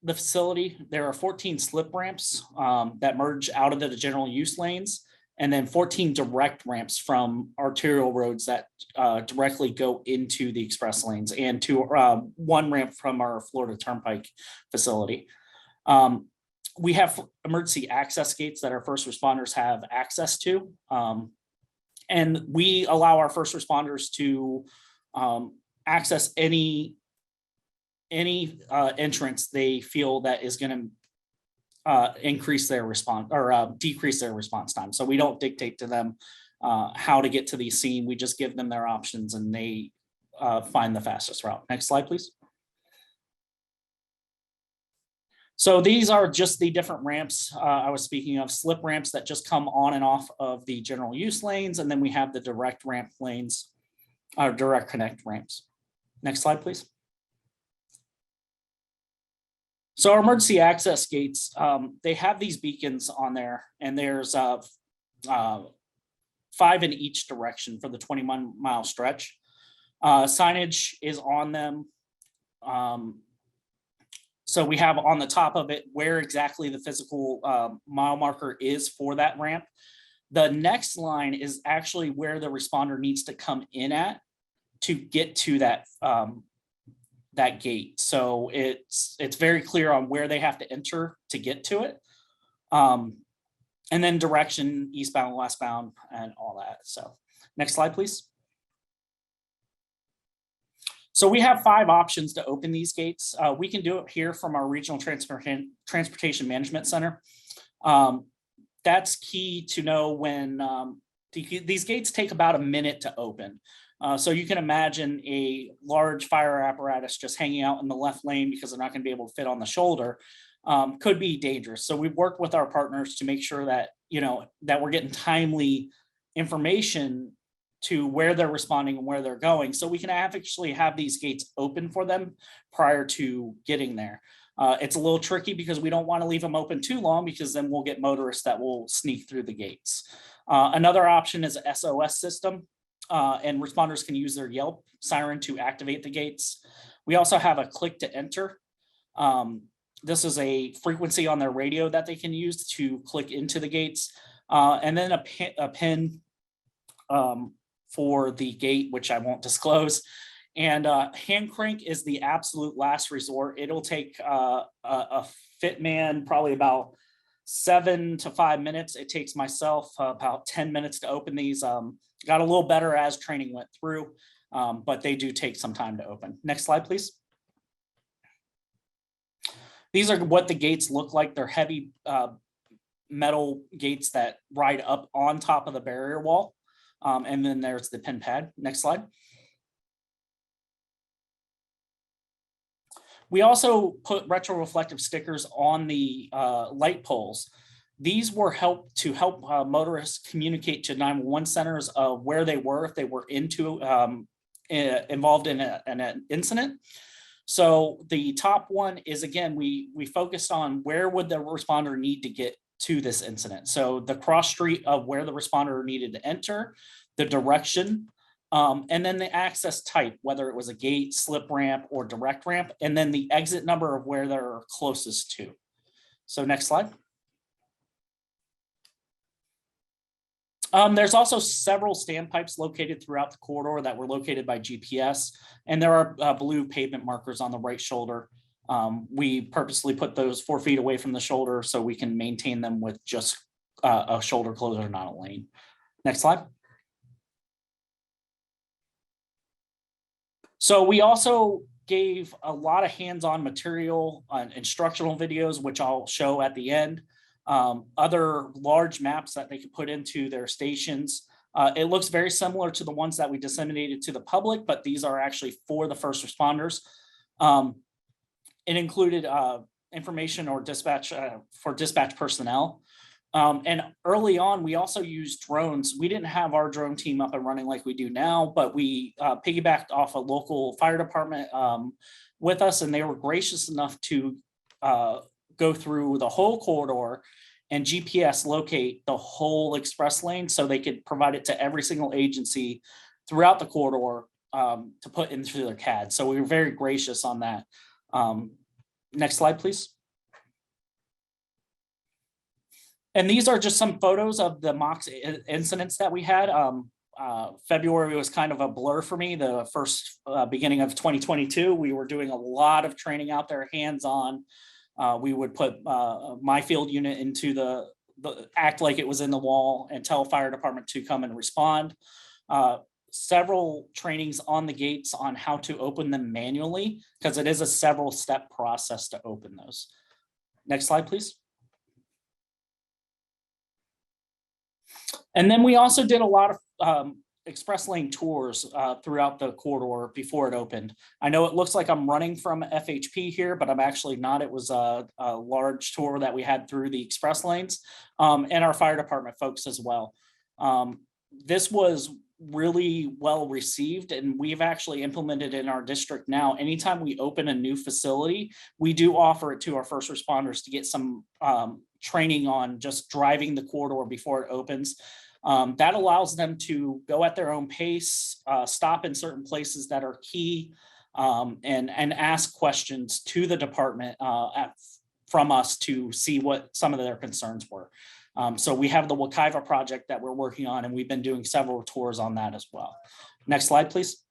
[SPEAKER 6] facility. There are 14 slip ramps that merge out of the general use lanes, and then 14 direct ramps from arterial roads that directly go into the express lanes, and 1 ramp from our Florida Turnpike facility. We have emergency access gates that our first responders have access to, and we allow our first responders to access any entrance they feel that is going to increase their response or decrease their response time. So we don't dictate to them how to get to the scene. We just give them their options and they find the fastest route. Next slide, please. So these are just the different ramps I was speaking of, slip ramps that just come on and off of the general use lanes. And then we have the direct ramp lanes, or direct connect ramps. Next slide, please. So our emergency access gates, they have these beacons on there, and there's 5 in each direction for the 21-mile stretch. Signage is on them. So we have on the top of it where exactly the physical mile marker is for that ramp. The next line is actually where the responder needs to come in at to get to that that gate. So it's very clear on where they have to enter to get to it. And then direction, eastbound, westbound, and all that. So next slide, please. So we have 5 options to open these gates. We can do it here from our Regional Transportation Management Center. That's key to know when these gates take about a minute to open. So you can imagine a large fire apparatus just hanging out in the left lane because they're not going to be able to fit on the shoulder, could be dangerous. So we've worked with our partners to make sure that, that we're getting timely information to where they're responding and where they're going. So we can actually have these gates open for them prior to getting there. It's a little tricky because we don't want to leave them open too long, because then we'll get motorists that will sneak through the gates. Another option is a SOS system, and responders can use their Yelp siren to activate the gates. We also have a click to enter. This is a frequency on their radio that they can use to click into the gates, and then a pin for the gate, which I won't disclose. And hand crank is the absolute last resort. It'll take a fit man probably about 7 to 5 minutes. It takes myself about 10 minutes to open these. Got a little better as training went through, but they do take some time to open. Next slide, please. These are what the gates look like. They're heavy metal gates that ride up on top of the barrier wall. And then there's the pin pad. Next slide. We also put retroreflective stickers on the light poles. These were to help motorists communicate to 911 centers of where they were if they were involved in an incident. So the top one is, again, we focused on where would the responder need to get to this incident. So the cross street of where the responder needed to enter, the direction, and then the access type, whether it was a gate, slip ramp, or direct ramp, and then the exit number of where they're closest to. So next slide. There's also several standpipes located throughout the corridor that were located by GPS, and there are blue pavement markers on the right shoulder. We purposely put those 4 feet away from the shoulder so we can maintain them with just a shoulder closure, not a lane. Next slide. So we also gave a lot of hands-on material on instructional videos, which I'll show at the end. Other large maps that they could put into their stations. It looks very similar to the ones that we disseminated to the public, but these are actually for the first responders. It included information or dispatch for dispatch personnel. And early on, we also used drones. We didn't have our drone team up and running like we do now, but we piggybacked off a local fire department with us, and they were gracious enough to go through the whole corridor and GPS locate the whole express lane so they could provide it to every single agency throughout the corridor to put into their CAD. So we were very gracious on that. Next slide, please. And these are just some photos of the MOCs incidents that we had. February was kind of a blur for me. The first beginning of 2022, we were doing a lot of training out there, hands-on. We would put my field unit into the act like it was in the wall and tell fire department to come and respond. Several trainings on the gates on how to open them manually, because it is a several step process to open those. Next slide, please. And then we also did a lot of express lane tours throughout the corridor before it opened. I know it looks like I'm running from FHP here, but I'm actually not. It was a large tour that we had through the express lanes and our fire department folks as well. This was really well received, and we've actually implemented in our district now. Anytime we open a new facility, we do offer it to our first responders to get some training on just driving the corridor before it opens. That allows them to go at their own pace, stop in certain places that are key, and ask questions to the department from us to see what some of their concerns were. So we have the Wekiva project that we're working on, and we've been doing several tours on that as well. Next slide, please.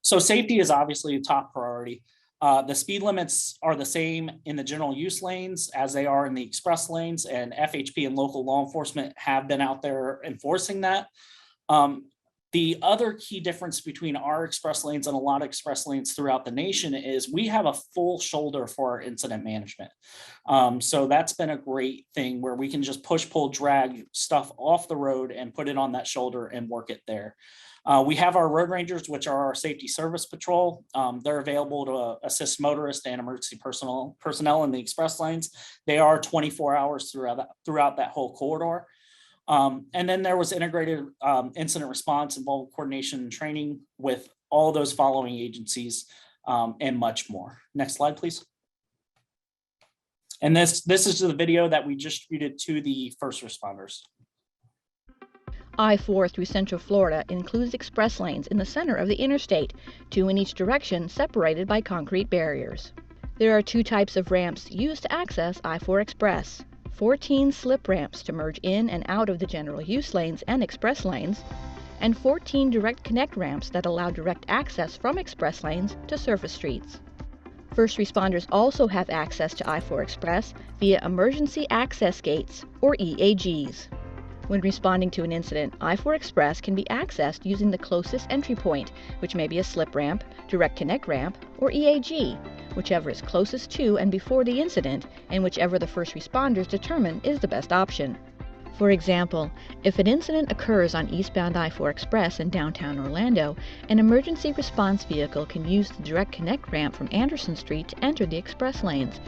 [SPEAKER 6] So safety is obviously a top priority. The speed limits are the same in the general use lanes as they are in the express lanes, and FHP and local law enforcement have been out there enforcing that. The other key difference between our express lanes and a lot of express lanes throughout the nation is we have a full shoulder for our incident management. So that's been a great thing where we can just push, pull, drag stuff off the road and put it on that shoulder and work it there. We have our road rangers, which are our safety service patrol. They're available to assist motorists and emergency personnel in the express lanes. They are 24 hours throughout that whole corridor. And then there was integrated incident response, involved coordination and training with all those following agencies and much more. Next slide, please. And this is the video that we distributed to the first responders.
[SPEAKER 7] I-4 through Central Florida includes express lanes in the center of the interstate, 2 in each direction separated by concrete barriers. There are 2 types of ramps used to access I-4 Express. 14 slip ramps to merge in and out of the general use lanes and express lanes, and 14 direct connect ramps that allow direct access from express lanes to surface streets. First responders also have access to I-4 Express via Emergency Access Gates, or EAGs. When responding to an incident, I-4 Express can be accessed using the closest entry point, which may be a slip ramp, direct connect ramp, or EAG, whichever is closest to and before the incident, and whichever the first responders determine is the best option. For example, if an incident occurs on eastbound I-4 Express in downtown Orlando, an emergency response vehicle can use the direct connect ramp from Anderson Street to enter the express lanes.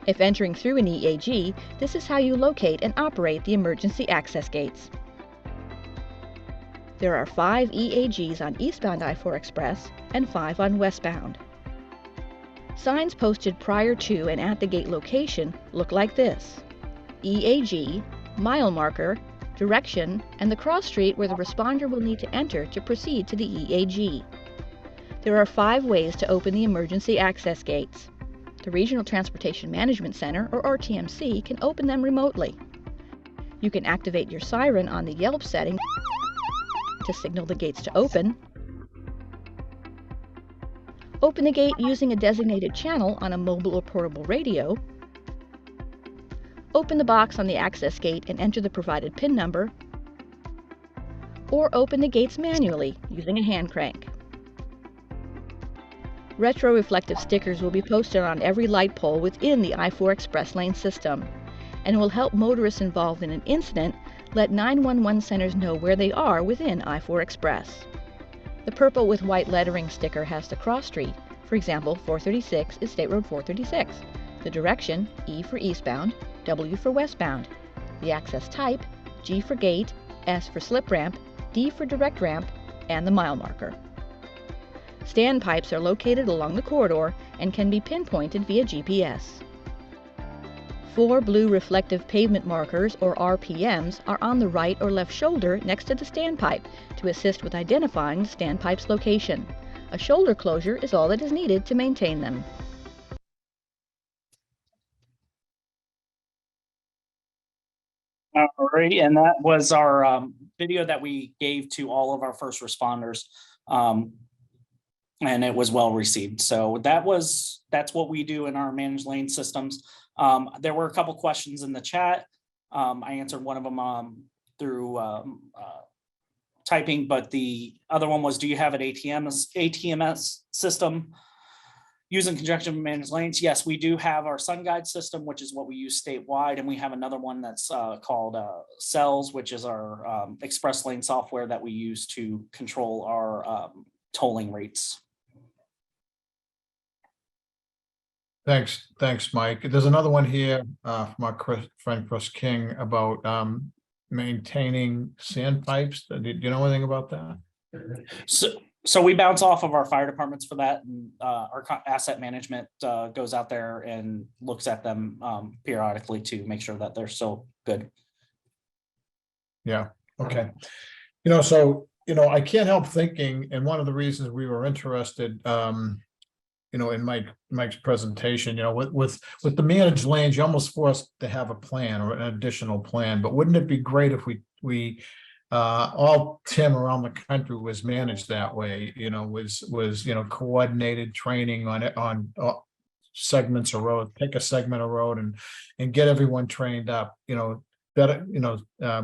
[SPEAKER 7] If entering through an EAG, this is how you locate and operate the emergency access gates. There are 5 EAGs on eastbound I-4 Express and 5 on westbound. Signs posted prior to and at the gate location look like this: EAG, mile marker, direction, and the cross street where the responder will need to enter to proceed to the EAG. There are 5 ways to open the emergency access gates. The Regional Transportation Management Center, or RTMC, can open them remotely. You can activate your siren on the Yelp setting to signal the gates to open. Open the gate using a designated channel on a mobile or portable radio. Open the box on the access gate and enter the provided PIN number. Or open the gates manually using a hand crank. Retro-reflective stickers will be posted on every light pole within the I-4 Express Lane system and will help motorists involved in an incident let 911 centers know where they are within I-4 Express. The purple with white lettering sticker has the cross street. For example, 436 is State Road 436. The direction, E for eastbound, W for westbound. The access type, G for gate, S for slip ramp, D for direct ramp, and the mile marker. Standpipes are located along the corridor and can be pinpointed via GPS. 4 blue reflective pavement markers, or RPMs, are on the right or left shoulder next to the standpipe to assist with identifying the standpipe's location. A shoulder closure is all that is needed to maintain them.
[SPEAKER 6] All right, and that was our video that we gave to all of our first responders. And it was well received. So that's what we do in our managed lane systems. There were a couple questions in the chat. I answered one of them through typing, but the other one was, do you have an ATMS system used in conjunction with managed lanes? Yes, we do have our Sun Guide system, which is what we use statewide, and we have another one that's called Cells, which is our express lane software that we use to control our tolling rates.
[SPEAKER 2] Thanks, Mike. There's another one here from our friend Chris King about maintaining sandpipes. Do you know anything about that?
[SPEAKER 6] So we bounce off of our fire departments for that, and our asset management goes out there and looks at them periodically to make sure that they're still good.
[SPEAKER 2] Yeah, okay. I can't help thinking, and one of the reasons we were interested in Mike's presentation, with the managed lanes, you're almost forced to have a plan or an additional plan. But wouldn't it be great if we all TIM around the country was managed that way? Was coordinated training on segments of road, pick a segment of road and get everyone trained up. better,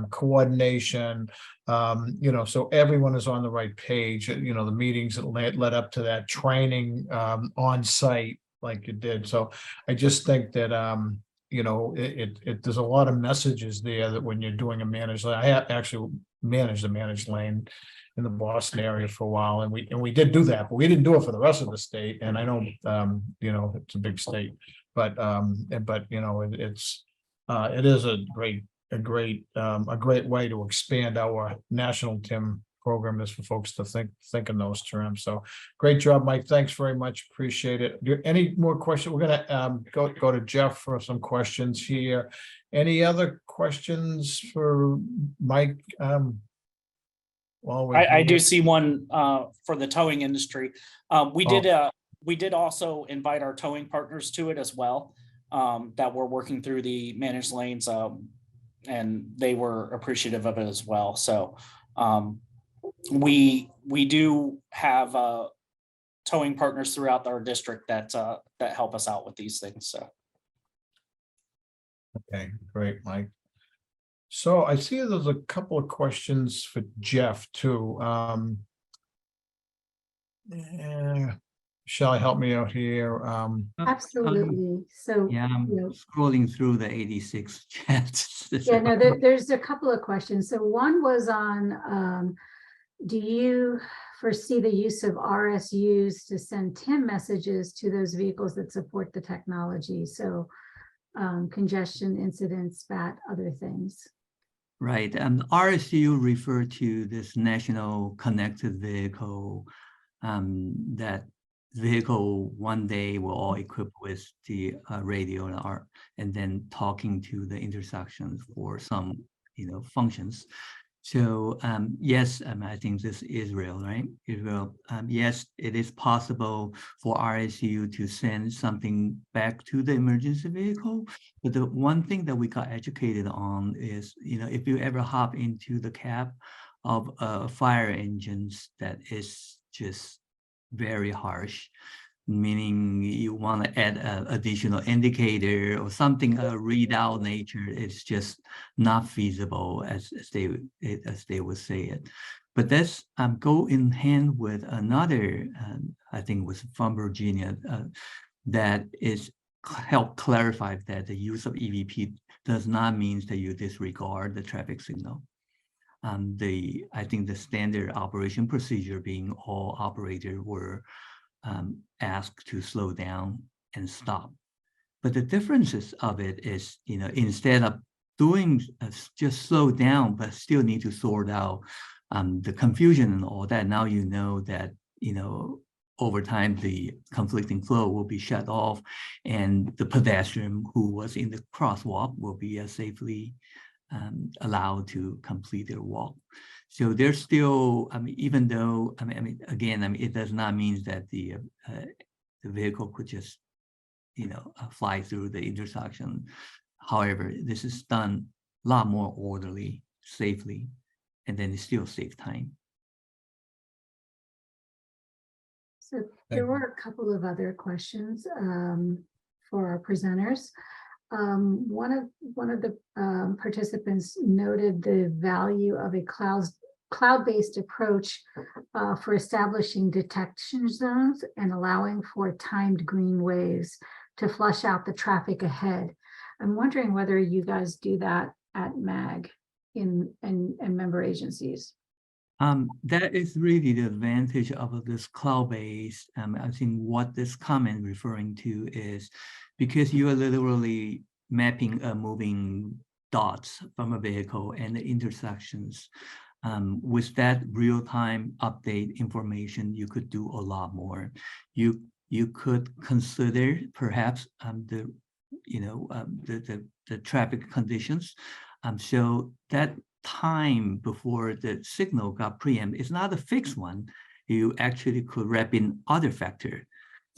[SPEAKER 2] coordination, so everyone is on the right page, the meetings that led up to that training, on site like you did. So I just think that, there's a lot of messages there that when you're doing a managed lane, I actually managed a managed lane in the Boston area for a while, and we did do that, but we didn't do it for the rest of the state. And I know, it's a big state, but it is a great way to expand our national TIM program, is for folks to think in those terms. So great job, Mike. Thanks very much. Appreciate it. Any more questions? We're gonna go to Jeff for some questions here. Any other questions for Mike?
[SPEAKER 6] I do see one for the towing industry. We did also invite our towing partners to it as well, that we're working through the managed lanes, and they were appreciative of it as well. So we do have towing partners throughout our district that help us out with these things. So.
[SPEAKER 2] Okay, great, Mike. So I see there's a couple of questions for Jeff too. Shall I help me out here?
[SPEAKER 8] Absolutely. So
[SPEAKER 5] Yeah, I'm scrolling through the 86 chats.
[SPEAKER 8] yeah, no, there's a couple of questions. So one was on, do you foresee the use of RSUs to send TIM messages to those vehicles that support the technology? So congestion, incidents, SPAT, other things.
[SPEAKER 5] Right. RSU refer to this National Connected Vehicle, that vehicle one day will all equipped with the radio and then talking to the intersections for some functions. So yes, I think this is real, right? Israel. Yes, it is possible for RSU to send something back to the emergency vehicle. But the one thing that we got educated on is, if you ever hop into the cab of fire engines, that is just very harsh, meaning you want to add an additional indicator or something, a readout nature. It's just not feasible, as they would say it. But that's go in hand with another, I think was from Virginia, that is help clarify that the use of EVP does not mean that you disregard the traffic signal. I think the standard operation procedure being all operators were asked to slow down and stop. But the differences of it is, instead of doing just slow down, but still need to sort out the confusion and all that. Now you know that, over time, the conflicting flow will be shut off and the pedestrian who was in the crosswalk will be safely allowed to complete their walk. So there's still, even though, again, it does not mean that the vehicle could just, fly through the intersection. However, this is done a lot more orderly, safely, and then it's still save time.
[SPEAKER 8] So there were a couple of other questions for our presenters. One of the participants noted the value of a cloud-based approach for establishing detection zones and allowing for timed green waves to flush out the traffic ahead. I'm wondering whether you guys do that at MAG and member agencies.
[SPEAKER 5] That is really the advantage of this cloud-based. I think what this comment referring to is because you are literally mapping moving dots from a vehicle and the intersections. With that real-time update information, you could do a lot more. You could consider perhaps the traffic conditions. So that time before the signal got preempted is not a fixed one. You actually could wrap in other factor.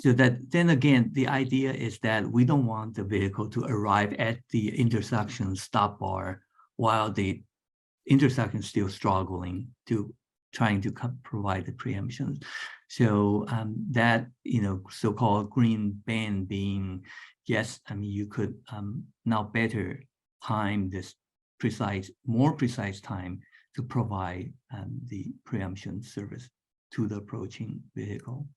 [SPEAKER 5] So that then again, the idea is that we don't want the vehicle to arrive at the intersection stop bar while the intersection is still struggling to trying to provide the preemption. So that, so-called green band being, yes, you could now better time this more precise time to provide the preemption service to the approaching vehicle.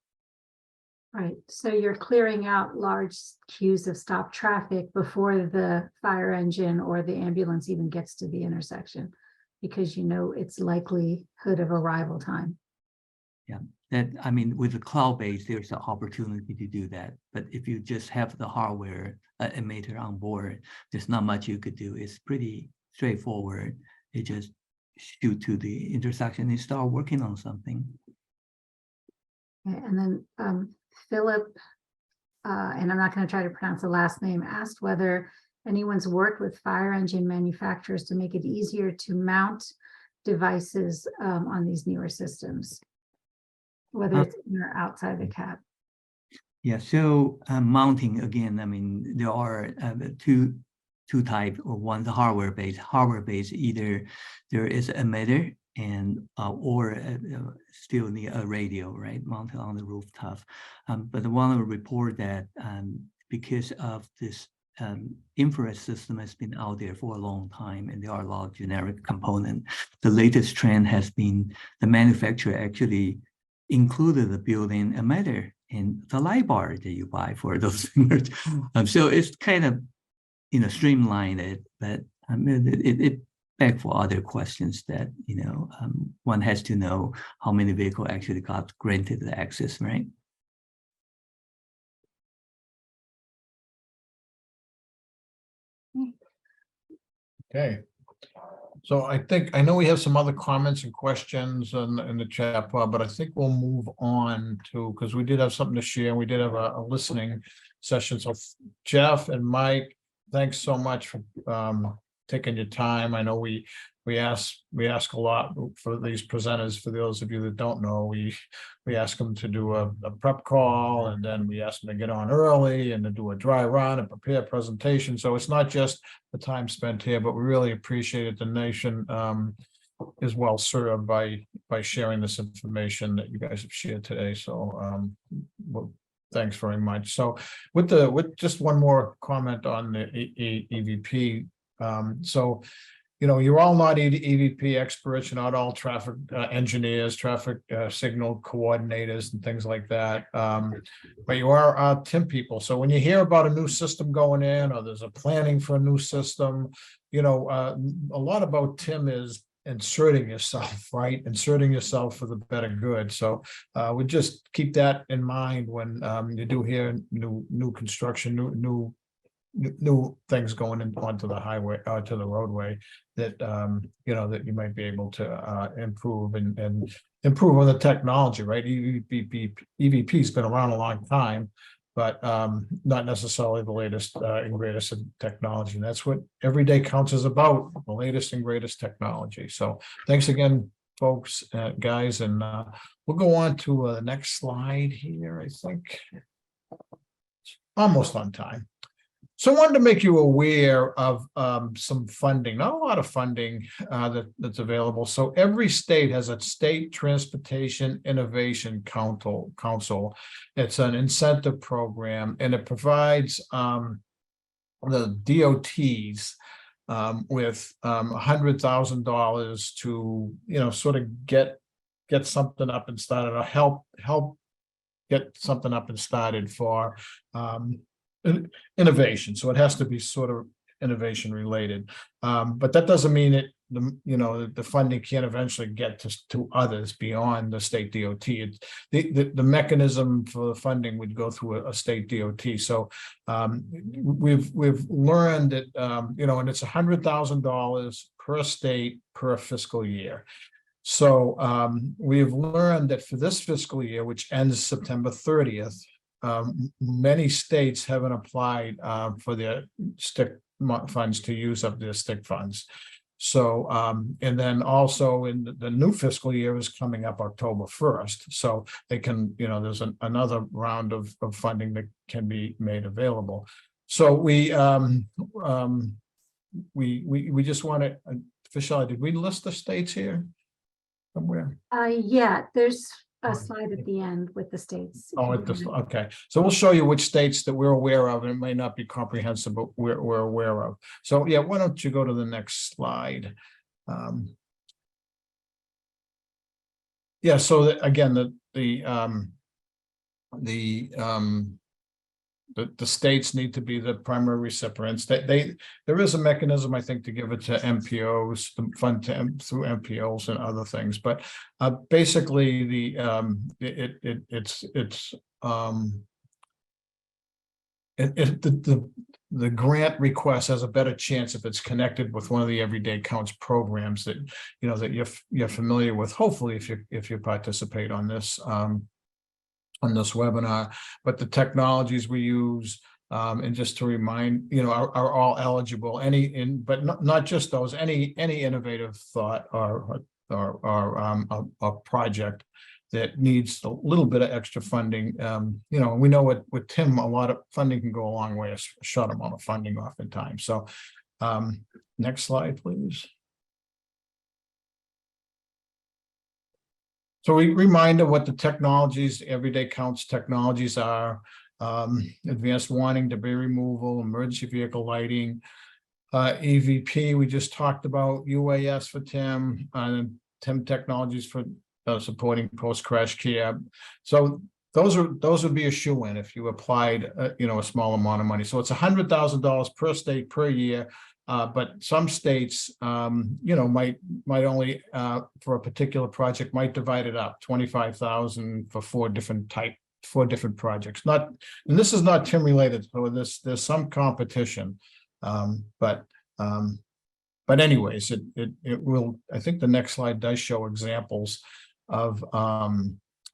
[SPEAKER 8] Right, so you're clearing out large queues of stop traffic before the fire engine or the ambulance even gets to the intersection, because you know its likelihood of arrival time.
[SPEAKER 5] Yeah, that, I mean, with the cloud-based, there's an opportunity to do that. But if you just have the hardware emitter on board, there's not much you could do. It's pretty straightforward. You just shoot to the intersection and start working on something.
[SPEAKER 8] Okay, and then Philip, and I'm not going to try to pronounce the last name, asked whether anyone's worked with fire engine manufacturers to make it easier to mount devices on these newer systems, whether it's in or outside the cab.
[SPEAKER 5] Yeah, so mounting, again, I mean, there are two types, or one, the hardware-based, either there is an emitter and or still need a radio, right, mounted on the rooftop. But I want to report that because of this infrared system has been out there for a long time, and there are a lot of generic components. The latest trend has been the manufacturer actually included the built-in emitter in the light bar that you buy for those things. So it's kind of, you know, streamlined it, but it back for other questions that, you know, one has to know how many vehicles actually got granted the access, right?
[SPEAKER 2] Okay. So I know we have some other comments and questions in the chat bar, but I think we'll move on to, because we did have something to share. We did have a listening session. So Jeff and Mike, thanks so much for taking your time. I know we ask a lot for these presenters. For those of you that don't know, we ask them to do a prep call, and then we ask them to get on early and to do a dry run and prepare a presentation. So it's not just the time spent here, but we really appreciate it. The nation is well served by sharing this information that you guys have shared today. So well, thanks very much. So with just one more comment on the EVP. So, you know, you're all not EVP experts, you're not all traffic engineers, traffic signal coordinators and things like that. But you are TIM people. So when you hear about a new system going in, or there's a planning for a new system, you know, a lot about TIM is inserting yourself, right? Inserting yourself for the better good. So we just keep that in mind when you do hear new construction, new things going onto the highway, to the roadway, that you know, that you might be able to improve and improve on the technology, right? EVP's been around a long time, but not necessarily the latest and greatest in technology. And that's what Every Day Counts is about, the latest and greatest technology. So thanks again, folks, guys, and we'll go on to the next slide here. I think almost on time. So I wanted to make you aware of some funding, not a lot of funding that's available. So every state has a state transportation innovation council. It's an incentive program, and it provides the DOTs with $100,000 to, you know, sort of get something up and started, or help get something up and started for innovation. So it has to be sort of innovation related, but that doesn't mean the funding can't eventually get to others beyond the state DOT. The mechanism for the funding would go through a state DOT. So we've learned that you know, and it's $100,000 per state per fiscal year. So we've learned that for this fiscal year, which ends September 30th, many states haven't applied for their STIC funds to use up their STIC funds. So and then also in the new fiscal year is coming up October 1st. So they can, you know, there's another round of funding that can be made available. So we just want to, Fischel, did we list the states here somewhere?
[SPEAKER 8] Yeah, there's a slide at the end with the states.
[SPEAKER 2] Oh, okay. So we'll show you which states that we're aware of, and it may not be comprehensive, but we're aware of. So yeah, why don't you go to the next slide? Yeah, so again, the states need to be the primary recipients. There is a mechanism, I think, to give it to MPOs, to fund through MPOs and other things, but basically the grant request has a better chance if it's connected with one of the Everyday Counts programs that that you're familiar with. Hopefully, if you participate on this webinar, but the technologies we use, and just to remind, are all eligible. But not just those. Any innovative thought or a project that needs a little bit of extra funding. We know with TIM, a lot of funding can go a long way. A short amount of funding oftentimes. So, next slide, please. So we remind of what the technologies, Everyday Counts technologies are: advanced warning, debris removal, emergency vehicle lighting, EVP, we just talked about, UAS for TIM, and TIM technologies for supporting post-crash care. So those would be a shoo-in if you applied, a small amount of money. So it's $100,000 per state per year. But some states, might only for a particular project might divide it up, 25,000 for four different projects. And this is not TIM related, so there's some competition. But anyways, it will. I think the next slide does show examples of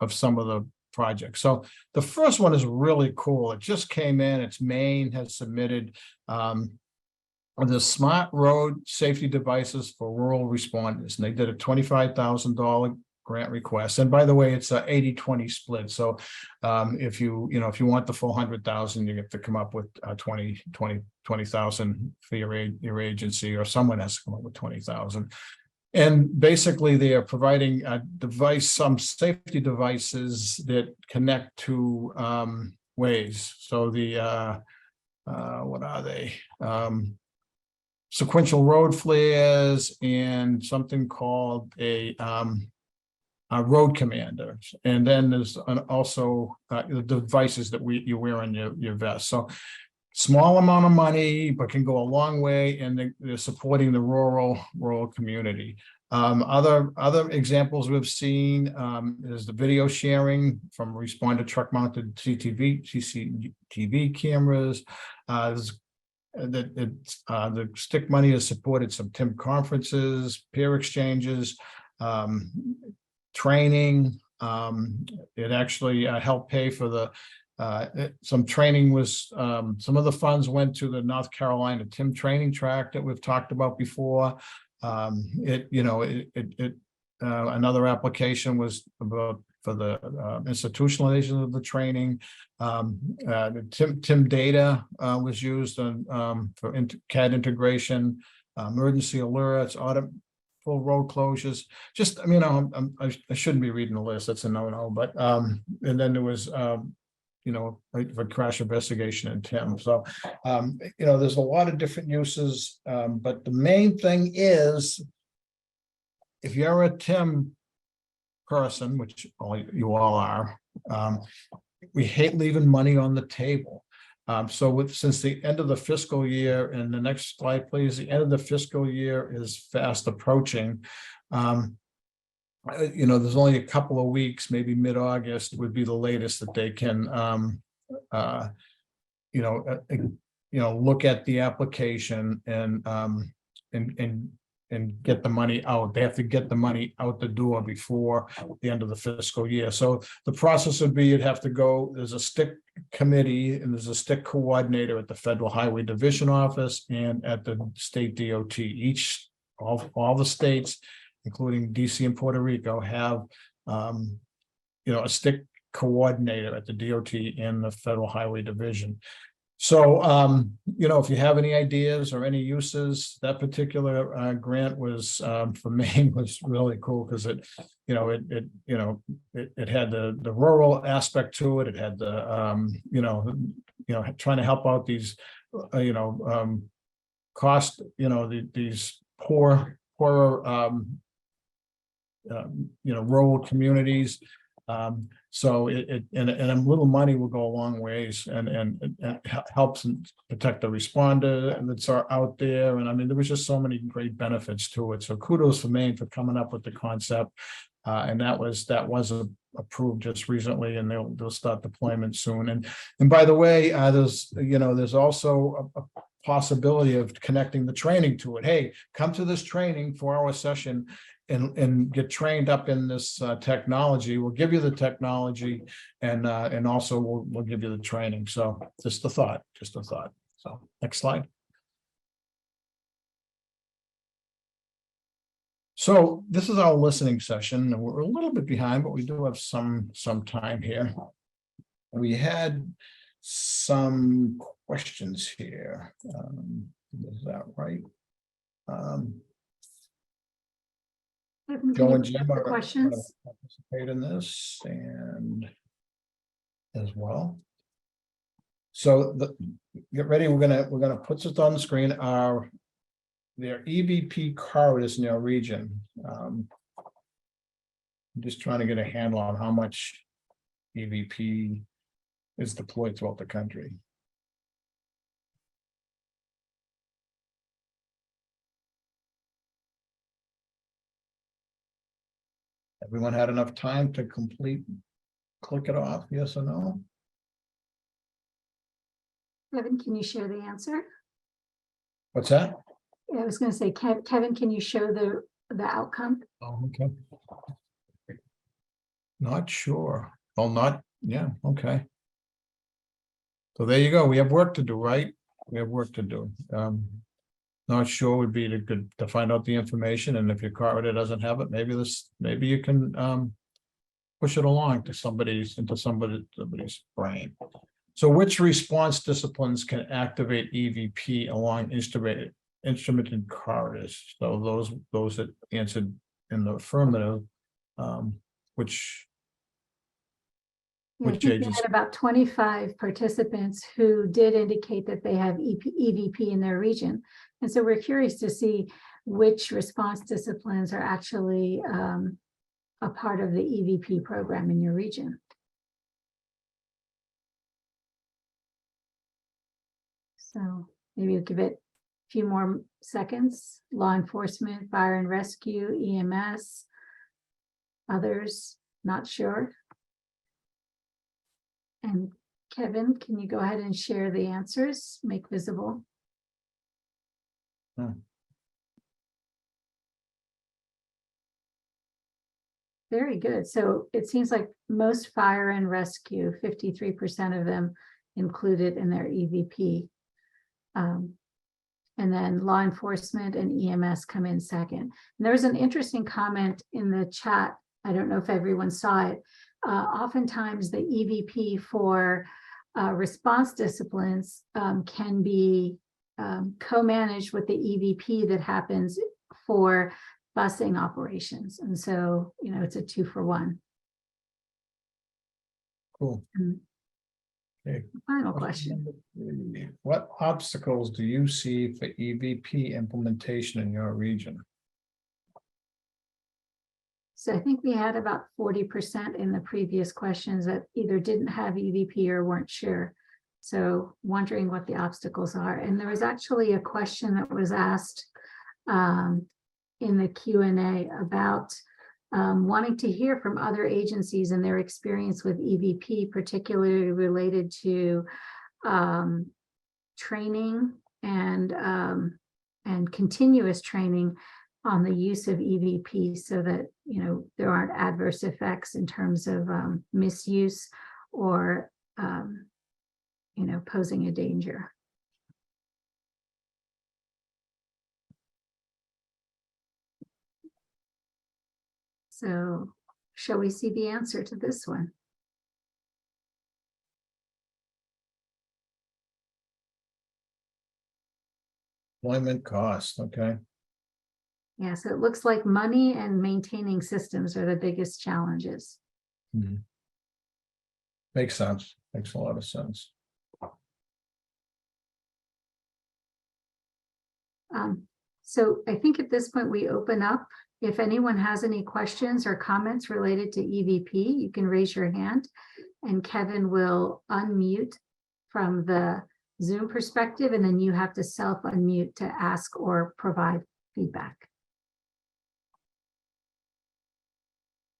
[SPEAKER 2] some of the projects. So the first one is really cool. It just came in. It's Maine has submitted. The smart road safety devices for rural responders, and they did a $25,000 grant request. And by the way, it's a 80-20 split. So if you want the full 100,000, you have to come up with 20,000 for your agency, or someone has to come up with 20,000. And basically, they are providing a device, some safety devices that connect to ways. So the what are they? Sequential road flares and something called a road commander. And then there's also the devices that you wear on your vest. So small amount of money, but can go a long way, and they're supporting the rural community. Other examples we've seen is the video sharing from responder truck mounted CCTV cameras. The stick money has supported some TIM conferences, peer exchanges, training. It actually helped pay for some training was some of the funds went to the North Carolina TIM training track that we've talked about before. Another application was about for the institutionalization of the training. The TIM data was used for CAD integration, emergency alerts, full road closures. Just, I shouldn't be reading the list. That's a no-no. But and then there was for crash investigation in TIM. So there's a lot of different uses. But the main thing is, if you're a TIM person, which you all are, we hate leaving money on the table. Since the end of the fiscal year, and the next slide, please, the end of the fiscal year is fast approaching. There's only a couple of weeks, maybe mid-August would be the latest that they can, look at the application and get the money out. They have to get the money out the door before the end of the fiscal year. So the process would be, you'd have to go, there's a stick committee and there's a stick coordinator at the Federal Highway Division office and at the state DOT. All the states, including DC and Puerto Rico, have a stick coordinator at the DOT and the Federal Highway Division. So, if you have any ideas or any uses, that particular grant was for Maine was really cool because it it had the rural aspect to it. It had the, trying to help out these, cost, these poorer, rural communities. So and a little money will go a long ways and helps and protect the responder that's out there. And I mean, there was just so many great benefits to it. So kudos for Maine for coming up with the concept. And that was approved just recently, and they'll start deployment soon. And by the way, there's also a possibility of connecting the training to it. Hey, come to this training 4-hour session and get trained up in this technology. We'll give you the technology and also we'll give you the training. So just a thought. So next slide. So this is our listening session, and we're a little bit behind, but we do have some time here. We had some questions here. Is that right? Joe and Jim are going to participate in this and as well. So get ready. We're gonna put this on the screen. Their EVP corridors in our region. I'm just trying to get a handle on how much EVP is deployed throughout the country. Everyone had enough time to click it off, yes or no?
[SPEAKER 8] Kevin, can you share the answer?
[SPEAKER 2] What's that?
[SPEAKER 8] I was going to say, Kevin, can you show the outcome?
[SPEAKER 2] Oh, okay. Not sure. Oh, yeah, okay. So there you go. We have work to do, right? We have work to do. Not sure would be to find out the information, and if your corridor doesn't have it, maybe you can push it along to somebody's brain. So which response disciplines can activate EVP along instrumented corridors? So those that answered in the affirmative, which
[SPEAKER 8] I think we had about 25 participants who did indicate that they have EVP in their region. And so we're curious to see which response disciplines are actually a part of the EVP program in your region. So maybe we'll give it a few more seconds. Law enforcement, fire and rescue, EMS, others, not sure. And Kevin, can you go ahead and share the answers, make visible? Very good. So it seems like most fire and rescue, 53% of them included in their EVP. And then law enforcement and EMS come in second. And there was an interesting comment in the chat. I don't know if everyone saw it. Oftentimes the EVP for response disciplines can be co-managed with the EVP that happens for busing operations. And so, it's a 2-for-1.
[SPEAKER 2] Cool. Okay.
[SPEAKER 8] Final question.
[SPEAKER 2] What obstacles do you see for EVP implementation in your region?
[SPEAKER 8] So I think we had about 40% in the previous questions that either didn't have EVP or weren't sure. So wondering what the obstacles are. And there was actually a question that was asked in the Q&A about wanting to hear from other agencies and their experience with EVP, particularly related to training and continuous training on the use of EVP, so that there aren't adverse effects in terms of misuse or posing a danger. So shall we see the answer to this one?
[SPEAKER 2] Deployment cost, okay.
[SPEAKER 8] Yeah, so it looks like money and maintaining systems are the biggest challenges.
[SPEAKER 2] Mhm. Makes sense. Makes a lot of sense.
[SPEAKER 8] So I think at this point we open up. If anyone has any questions or comments related to EVP, you can raise your hand and Kevin will unmute from the Zoom perspective, and then you have to self-unmute to ask or provide feedback.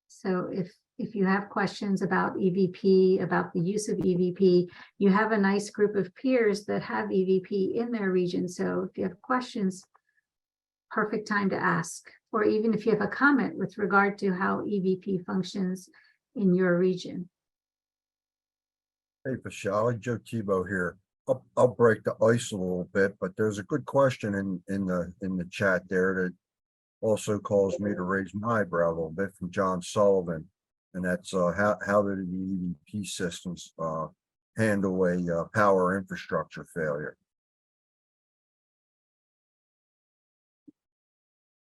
[SPEAKER 8] So if you have questions about EVP, about the use of EVP, you have a nice group of peers that have EVP in their region. So if you have questions, perfect time to ask, or even if you have a comment with regard to how EVP functions in your region.
[SPEAKER 3] Hey, Vishali, Joe Tebow here. I'll break the ice a little bit, but there's a good question in the chat there that also caused me to raise my eyebrow a little bit from John Sullivan. And that's how do the EVP systems handle a power infrastructure failure?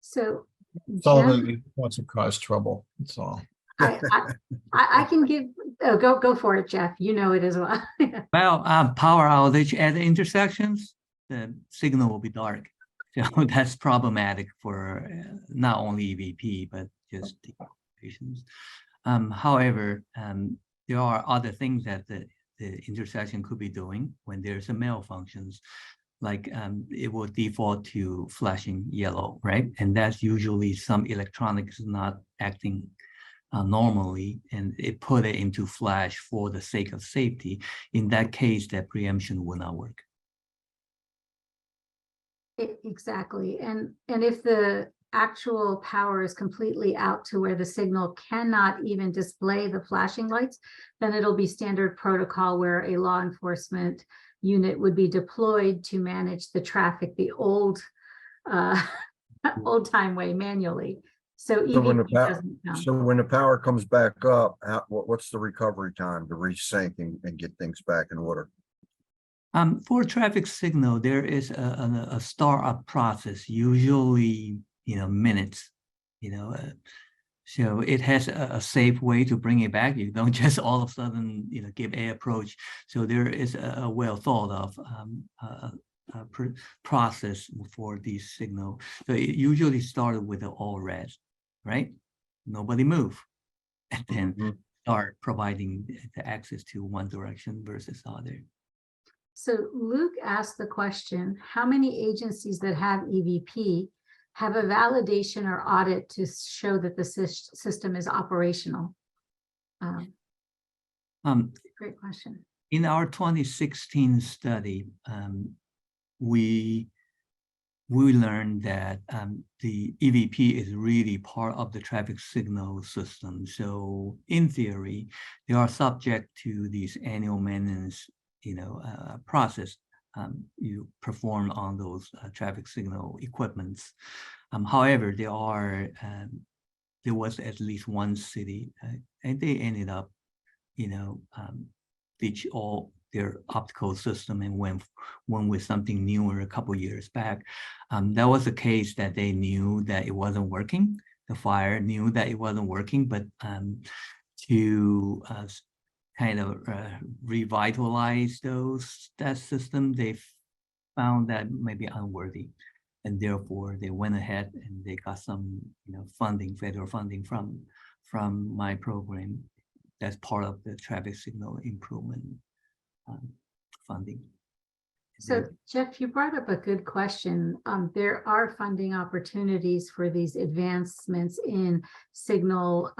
[SPEAKER 8] So
[SPEAKER 2] Sullivan wants to cause trouble. That's all.
[SPEAKER 8] I can give, go for it, Jeff. You know it as well.
[SPEAKER 5] Well, power outage at the intersections, the signal will be dark. So that's problematic for not only EVP, but just the patients. However, there are other things that the intersection could be doing when there's a malfunctions, like it will default to flashing yellow, right? And that's usually some electronics not acting normally, and it put it into flash for the sake of safety. In that case, that preemption will not work.
[SPEAKER 8] Exactly. And if the actual power is completely out to where the signal cannot even display the flashing lights, then it'll be standard protocol where a law enforcement unit would be deployed to manage the traffic the old time way manually. So when
[SPEAKER 3] the power comes back up, what's the recovery time to resync and get things back in order?
[SPEAKER 5] For traffic signal, there is a startup process, usually minutes. So it has a safe way to bring it back. You don't just all of a sudden give a approach. So there is a well thought of process for these signal. So it usually started with the all red, right? Nobody move, and then start providing the access to one direction versus other.
[SPEAKER 8] So Luke asked the question, how many agencies that have EVP have a validation or audit to show that the system is operational? Great question.
[SPEAKER 5] In our 2016 study, we learned that the EVP is really part of the traffic signal system. So in theory, they are subject to these annual maintenance process you perform on those traffic signal equipments. However, there was at least one city, and they ended up, ditch all their optical system and went with something newer a couple years back. That was a case that they knew that it wasn't working. The fire knew that it wasn't working, but to kind of revitalize that system, they found that maybe unworthy, and therefore they went ahead and they got some funding, federal funding from my program. That's part of the traffic signal improvement funding.
[SPEAKER 8] So Jeff, you brought up a good question. There are funding opportunities for these advancements in signal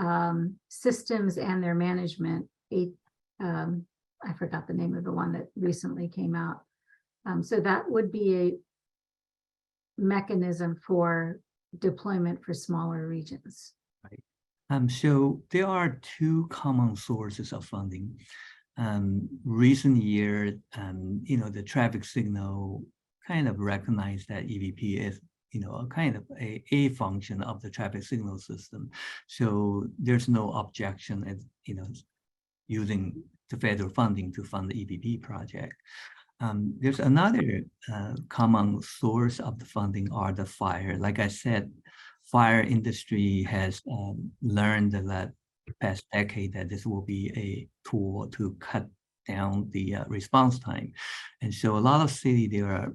[SPEAKER 8] systems and their management. I forgot the name of the one that recently came out. So that would be a mechanism for deployment for smaller regions.
[SPEAKER 5] Right. So there are two common sources of funding. Recent year, the traffic signal kind of recognized that EVP is, a kind of a function of the traffic signal system. So there's no objection at, using the federal funding to fund the EVP project. There's another common source of the funding are the fire. Like I said, fire industry has learned that past decade that this will be a tool to cut down the response time. And so a lot of cities, they are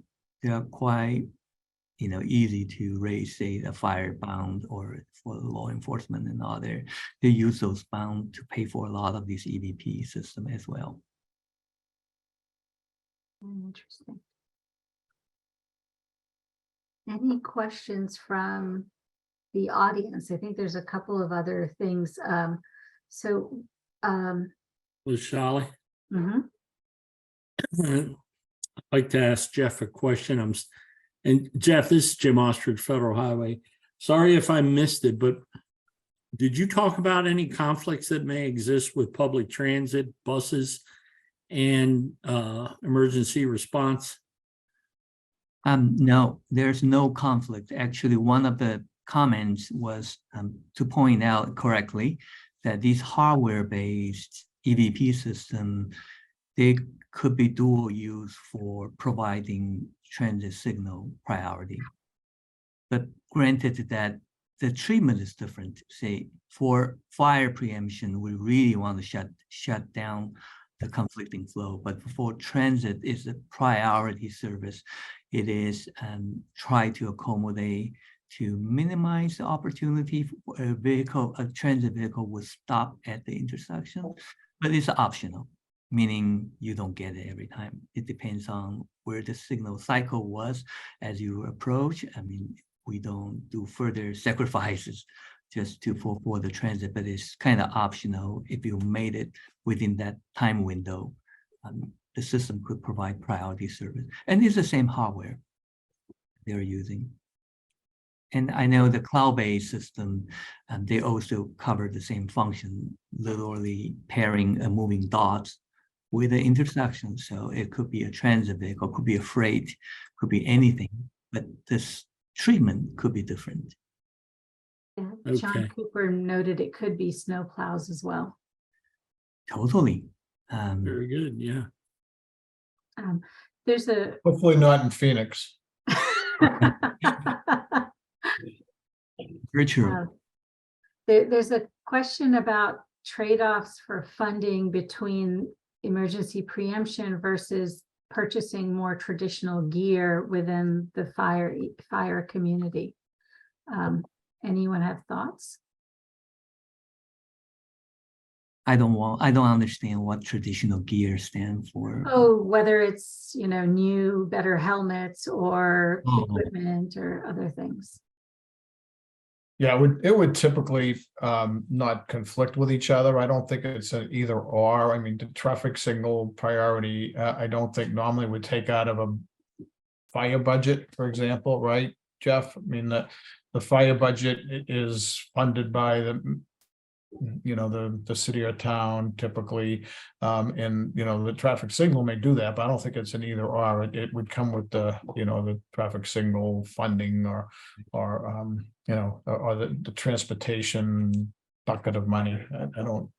[SPEAKER 5] quite, easy to raise, say, a fire bond or for law enforcement and other. They use those bonds to pay for a lot of these EVP system as well.
[SPEAKER 8] Interesting. Any questions from the audience? I think there's a couple of other things.
[SPEAKER 4] Was Charlie?
[SPEAKER 8] Mhm.
[SPEAKER 4] I'd like to ask Jeff a question. And Jeff, this is Jim Ostrich, Federal Highway. Sorry if I missed it, but did you talk about any conflicts that may exist with public transit, buses, and emergency response?
[SPEAKER 5] No, there's no conflict. Actually, one of the comments was to point out correctly that these hardware-based EVP system, they could be dual use for providing transit signal priority. But granted that the treatment is different. Say for fire preemption, we really want to shut down the conflicting flow. But for transit, is a priority service. It is try to accommodate to minimize the opportunity for a transit vehicle would stop at the intersection, but it's optional, meaning you don't get it every time. It depends on where the signal cycle was as you approach. I mean, we don't do further sacrifices just for the transit, but it's kind of optional. If you made it within that time window, the system could provide priority service. And it's the same hardware they're using. And I know the cloud-based system, they also cover the same function, literally pairing a moving dots with the intersection. So it could be a transit vehicle, could be a freight, could be anything, but this treatment could be different.
[SPEAKER 8] Yeah. John
[SPEAKER 4] Okay.
[SPEAKER 8] Cooper noted it could be snow plows as well.
[SPEAKER 5] Totally.
[SPEAKER 4] Very good. Yeah.
[SPEAKER 8] There's a
[SPEAKER 2] Hopefully not in Phoenix.
[SPEAKER 5] Very true.
[SPEAKER 8] There's a question about trade-offs for funding between emergency preemption versus purchasing more traditional gear within the fire community. Anyone have thoughts?
[SPEAKER 5] I don't understand what traditional gear stands for.
[SPEAKER 8] Oh, whether it's, new, better helmets or
[SPEAKER 5] Oh.
[SPEAKER 8] equipment or other things.
[SPEAKER 2] Yeah, it would typically not conflict with each other. I don't think it's an either or. I mean, the traffic signal priority, I don't think normally would take out of a fire budget, for example, right, Jeff? I mean, the fire budget is funded by the city or town typically, and the traffic signal may do that, but I don't think it's an either or. It would come with the the traffic signal funding or the transportation bucket of money. I don't.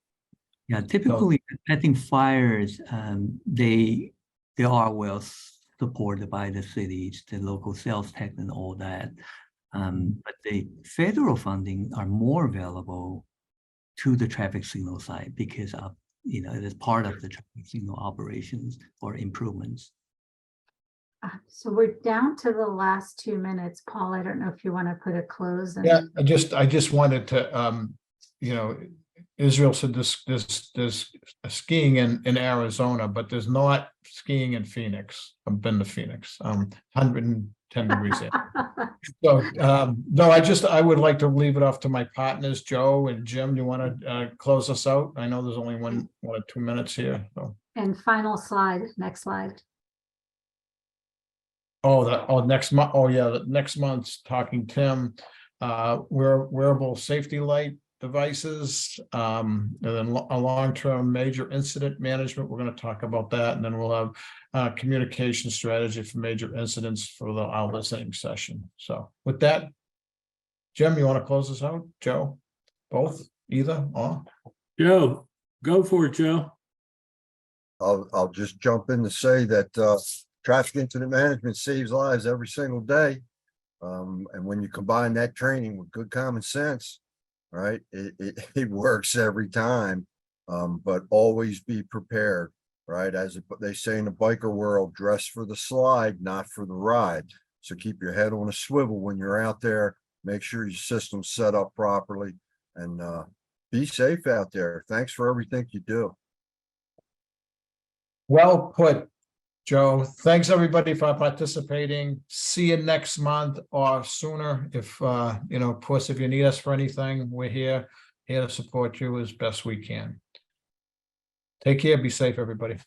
[SPEAKER 5] Yeah, typically, I think fires, they are well supported by the cities, the local sales tax and all that. But the federal funding are more available to the traffic signal side because of, it is part of the traffic signal operations or improvements.
[SPEAKER 8] So we're down to the last 2 minutes. Paul, I don't know if you want to put a close.
[SPEAKER 2] Yeah, I just wanted to, Israel said there's skiing in Arizona, but there's not skiing in Phoenix. I've been to Phoenix, 110 degrees there. So, no, I would like to leave it off to my partners, Joe and Jim. You want to close us out? I know there's only one or 2 minutes here. So.
[SPEAKER 8] And final slide, next slide.
[SPEAKER 2] Next month. Oh, yeah, next month's Talking TIM, wearable safety light devices, and then a long-term major incident management. We're going to talk about that, and then we'll have communication strategy for major incidents for our listening session. So with that, Jim, you want to close us out? Joe, both, either, or?
[SPEAKER 4] Joe, go for it, Joe.
[SPEAKER 3] I'll just jump in to say that traffic incident management saves lives every single day. And when you combine that training with good common sense, right? It works every time. But always be prepared, right? They say in the biker world, dress for the slide, not for the ride. So keep your head on a swivel when you're out there. Make sure your system's set up properly, and be safe out there. Thanks for everything you do.
[SPEAKER 2] Well put, Joe. Thanks, everybody, for participating. See you next month or sooner. If, of course, if you need us for anything, we're here to support you as best we can. Take care. Be safe, everybody.